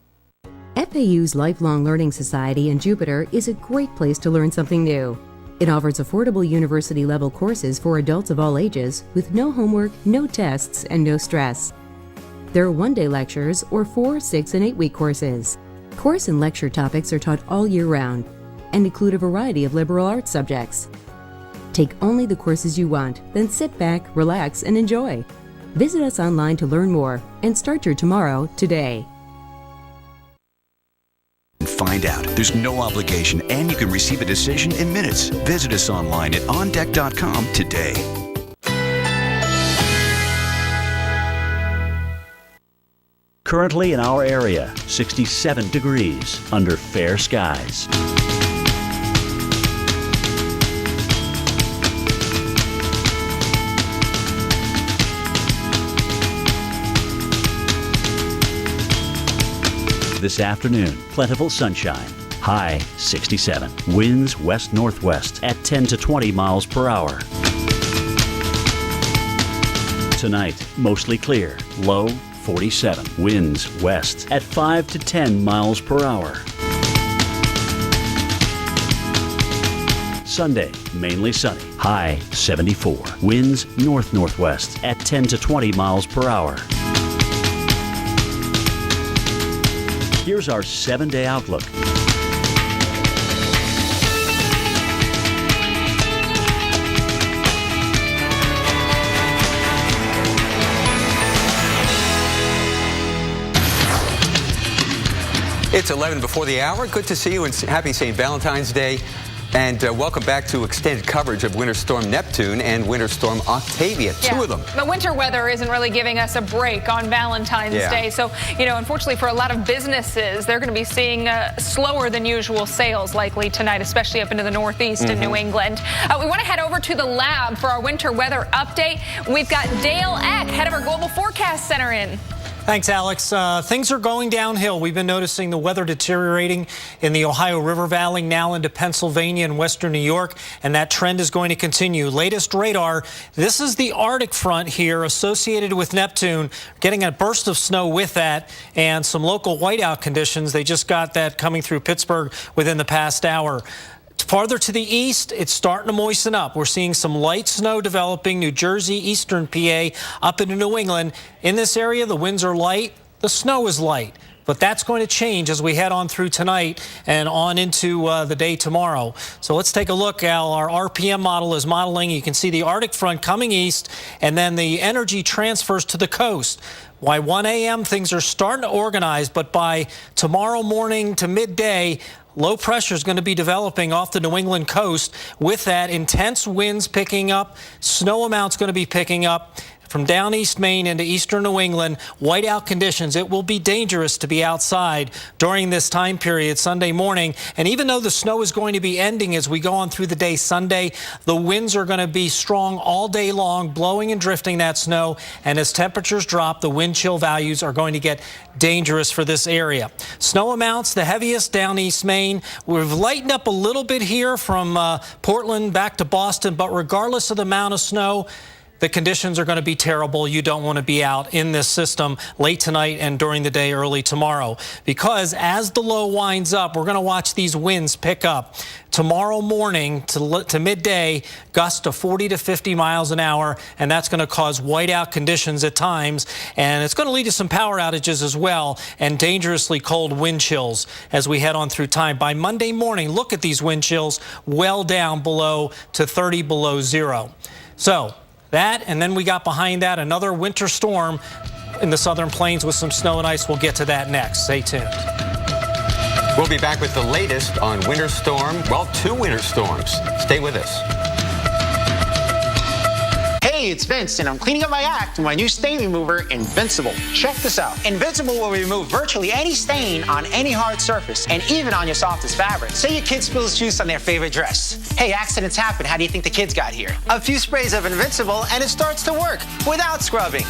[SPEAKER 31] FAU's Lifelong Learning Society in Jupiter is a great place to learn something new. It offers affordable university-level courses for adults of all ages with no homework, no tests, and no stress. There are one-day lectures or 4, 6, and 8-week courses. Course and lecture topics are taught all year round and include a variety of liberal arts subjects. Take only the courses you want, then sit back, relax, and enjoy. Visit us online to learn more and start your tomorrow today.
[SPEAKER 2] find out. There's no obligation, and you can receive a decision in minutes. Visit us online at ondeck.com today.
[SPEAKER 16] Currently in our area, 67 degrees under fair skies. This afternoon, plentiful sunshine. High 67. Winds west-northwest at 10 to 20 miles per hour. Tonight, mostly clear. Low 47. Winds west at 5 to 10 miles per hour. Sunday, mainly sunny. High 74. Winds north-northwest at 10 to 20 miles per hour. Here's our 7-day outlook.
[SPEAKER 1] It's 11 before the hour. Good to see you and happy St. Valentine's Day. And welcome back to extended coverage of Winter Storm Neptune and Winter Storm Octavia. Two of them.
[SPEAKER 3] The winter weather isn't really giving us a break on Valentine's Day. So, unfortunately for a lot of businesses, they're going to be seeing slower than usual sales likely tonight, especially up into the Northeast and New England. We want to head over to the lab for our winter weather update. We've got Dale Eck, head of our Global Forecast Center in.
[SPEAKER 6] Thanks, Alex. Things are going downhill. We've been noticing the weather deteriorating in the Ohio River Valley, now into Pennsylvania and western New York, and that trend is going to continue. Latest radar, this is the Arctic front here associated with Neptune, getting a burst of snow with that and some local whiteout conditions. They just got that coming through Pittsburgh within the past hour. Farther to the east, it's starting to moisten up. We're seeing some light snow developing, New Jersey, eastern PA, up into New England. In this area, the winds are light, the snow is light. But that's going to change as we head on through tonight and on into the day tomorrow. So let's take a look. Al, our RPM model is modeling. You can see the Arctic front coming east, and then the energy transfers to the coast. By 1 a.m., things are starting to organize, but by tomorrow morning to midday, low pressure is going to be developing off the New England coast. With that, intense winds picking up, snow amounts going to be picking up. From down East Maine into eastern New England, whiteout conditions. It will be dangerous to be outside during this time period Sunday morning. And even though the snow is going to be ending as we go on through the day Sunday, the winds are going to be strong all day long, blowing and drifting that snow. And as temperatures drop, the wind chill values are going to get dangerous for this area. Snow amounts, the heaviest down East Maine. We've lightened up a little bit here from Portland back to Boston, but regardless of the amount of snow, the conditions are going to be terrible. You don't want to be out in this system late tonight and during the day, early tomorrow. Because as the low winds up, we're going to watch these winds pick up. Tomorrow morning to midday, gusts of 40 to 50 miles an hour, and that's going to cause whiteout conditions at times. And it's going to lead to some power outages as well and dangerously cold wind chills as we head on through time. By Monday morning, look at these wind chills well down below to 30 below zero. So that, and then we got behind that another winter storm in the southern plains with some snow and ice. We'll get to that next. Stay tuned.
[SPEAKER 1] We'll be back with the latest on winter storm. Well, 2 winter storms. Stay with us.
[SPEAKER 10] Hey, it's Vince, and I'm cleaning up my act with my new stain remover, Invincible. Check this out. Invincible will remove virtually any stain on any hard surface, and even on your softest fabric. Say your kid spills juice on their favorite dress. Hey, accidents happen. How do you think the kids got here? A few sprays of Invincible, and it starts to work without scrubbing.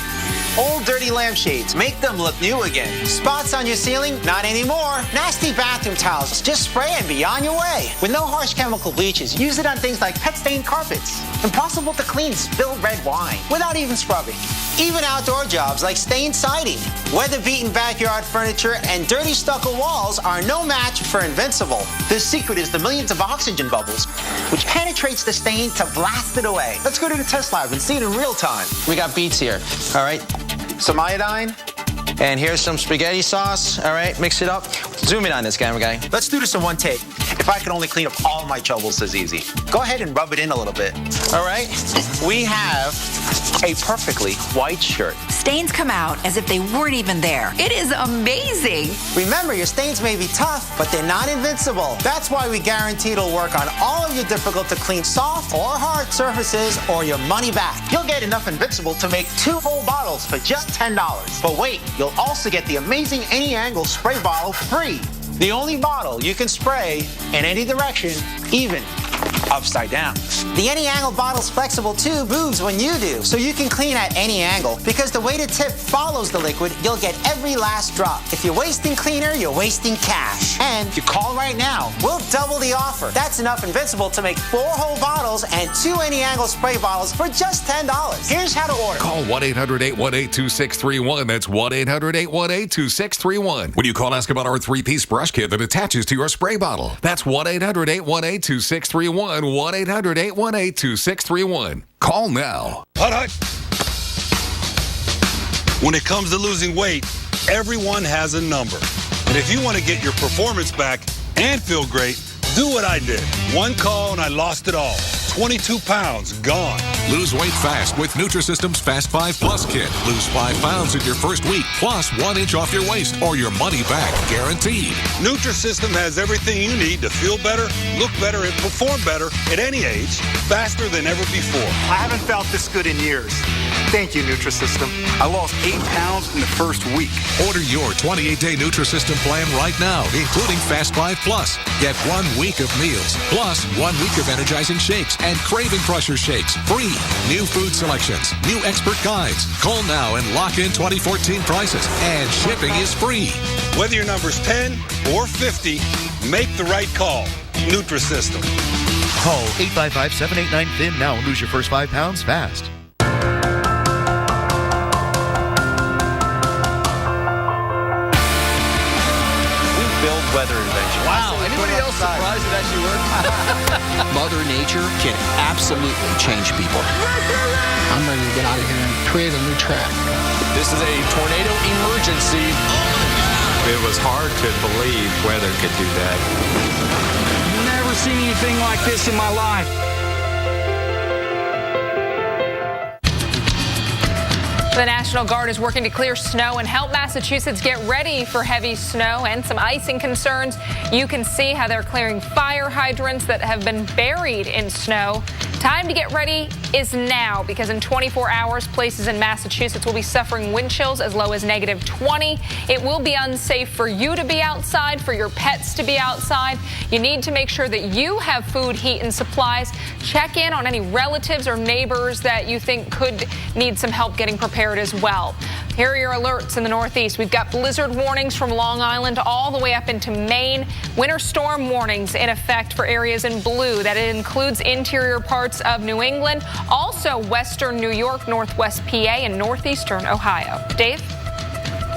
[SPEAKER 10] Old dirty lampshades, make them look new again. Spots on your ceiling? Not anymore. Nasty bathroom towels, just spray and be on your way. With no harsh chemical bleaches, use it on things like pet-stained carpets. Impossible to clean spilled red wine without even scrubbing. Even outdoor jobs like stained siding, weather-beaten backyard furniture, and dirty stucco walls are no match for Invincible. The secret is the millions of oxygen bubbles, which penetrates the stain to blast it away. Let's go to the test lab and see it in real time. We got beets here, all right? Some iodine, and here's some spaghetti sauce, all right? Mix it up. Zoom in on this camera guy. Let's do this in one take. If I could only clean up all my troubles this easy. Go ahead and rub it in a little bit. All right? We have a perfectly white shirt.
[SPEAKER 9] Stains come out as if they weren't even there. It is amazing.
[SPEAKER 10] Remember, your stains may be tough, but they're not invincible. That's why we guarantee it'll work on all of your difficult-to-clean soft or hard surfaces or your money back. You'll get enough Invincible to make 2 whole bottles for just $10. But wait, you'll also get the amazing Any Angle spray bottle free. The only bottle you can spray in any direction, even upside down. The Any Angle bottle's flexible tube moves when you do, so you can clean at any angle. Because the way the tip follows the liquid, you'll get every last drop. If you're wasting cleaner, you're wasting cash. And if you call right now, we'll double the offer. That's enough Invincible to make 4 whole bottles and 2 Any Angle spray bottles for just $10. Here's how to order.
[SPEAKER 4] Call 1-800-818-2631. That's 1-800-818-2631. When you call, ask about our 3-piece brush kit that attaches to your spray bottle. That's 1-800-818-2631. 1-800-818-2631. Call now.
[SPEAKER 11] When it comes to losing weight, everyone has a number. And if you want to get your performance back and feel great, do what I did. 1 call and I lost it all. 22 pounds gone.
[SPEAKER 4] Lose weight fast with Nutrisystem's Fast 5 Plus kit. Lose 5 pounds in your first week, plus 1 inch off your waist or your money back guaranteed.
[SPEAKER 11] Nutrisystem has everything you need to feel better, look better, and perform better at any age, faster than ever before.
[SPEAKER 13] I haven't felt this good in years. Thank you, Nutrisystem. I lost 8 pounds in the first week.
[SPEAKER 4] Order your 28-day Nutrisystem plan right now, including Fast 5 Plus. Get 1 week of meals, plus 1 week of energizing shakes and Craving Crusher shakes free. New food selections, new expert guides. Call now and lock in 2014 prices, and shipping is free.
[SPEAKER 11] Whether your number's 10 or 50, make the right call. Nutrisystem.
[SPEAKER 15] Call 855-789-FIN now and lose your first 5 pounds fast.
[SPEAKER 10] Weather invention.
[SPEAKER 17] Wow, anybody else surprised it actually worked?
[SPEAKER 18] Mother Nature can absolutely change people.
[SPEAKER 19] I'm ready to get out of here and create a new track.
[SPEAKER 17] This is a tornado emergency.
[SPEAKER 20] It was hard to believe weather could do that.
[SPEAKER 19] Never seen anything like this in my life.
[SPEAKER 3] The National Guard is working to clear snow and help Massachusetts get ready for heavy snow and some icing concerns. You can see how they're clearing fire hydrants that have been buried in snow. Time to get ready is now, because in 24 hours, places in Massachusetts will be suffering wind chills as low as -20. It will be unsafe for you to be outside, for your pets to be outside. You need to make sure that you have food, heat, and supplies. Check in on any relatives or neighbors that you think could need some help getting prepared as well. Here are your alerts in the Northeast. We've got blizzard warnings from Long Island all the way up into Maine. Winter storm warnings in effect for areas in blue. That includes interior parts of New England, also western New York, northwest PA, and northeastern Ohio. Dave?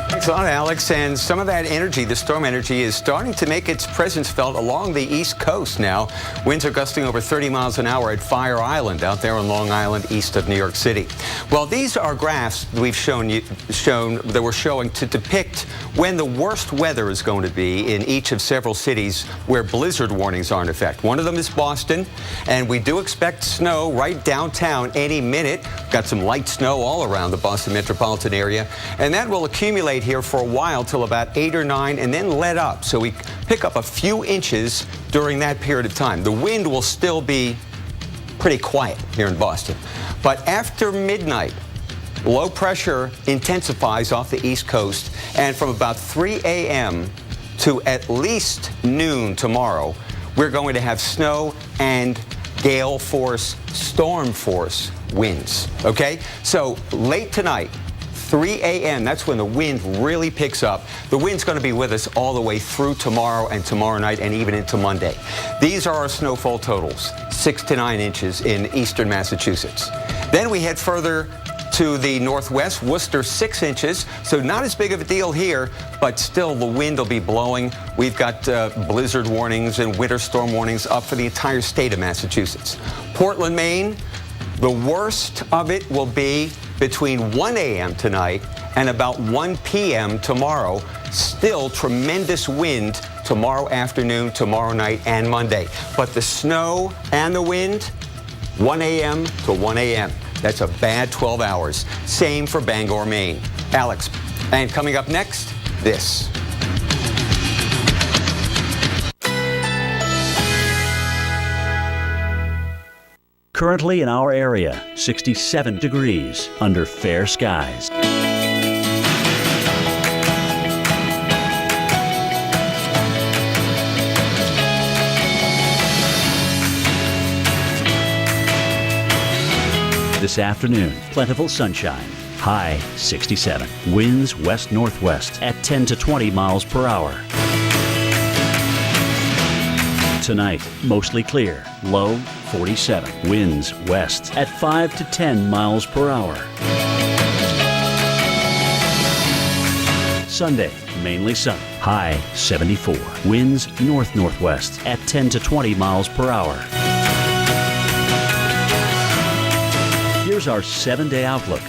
[SPEAKER 1] Thanks a lot, Alex. And some of that energy, the storm energy, is starting to make its presence felt along the East Coast now. Winds are gusting over 30 miles an hour at Fire Island out there on Long Island east of New York City. Well, these are graphs we've that we're showing to depict when the worst weather is going to be in each of several cities where blizzard warnings are in effect. One of them is Boston, and we do expect snow right downtown any minute. Got some light snow all around the Boston metropolitan area, and that will accumulate here for a while till about 8 or 9 and then let up. So we pick up a few inches during that period of time. The wind will still be pretty quiet here in Boston. But after midnight, low pressure intensifies off the East Coast, and from about 3 a.m. to at least noon tomorrow, we're going to have snow and gale force, storm force winds. Okay? So late tonight, 3 a.m., that's when the wind really picks up. The wind's going to be with us all the way through tomorrow and tomorrow night and even into Monday. These are our snowfall totals, 6 to 9 inches in eastern Massachusetts. Then we head further to the northwest, Worcester 6 inches, so not as big of a deal here, but still the wind will be blowing. We've got blizzard warnings and winter storm warnings up for the entire state of Massachusetts. Portland, Maine, the worst of it will be between 1 a.m. tonight and about 1 p.m. tomorrow. Still tremendous wind tomorrow afternoon, tomorrow night, and Monday. But the snow and the wind, 1 a.m. to 1 a.m. That's a bad 12 hours. Same for Bangor, Maine. Alex, and coming up next, this.
[SPEAKER 16] Currently in our area, 67 degrees under fair skies. This afternoon, plentiful sunshine. High 67. Winds west-northwest at 10 to 20 miles per hour. Tonight, mostly clear. Low 47. Winds west at 5 to 10 miles per hour. Sunday, mainly sunny. High 74. Winds north-northwest at 10 to 20 miles per hour. Here's our 7-day outlook.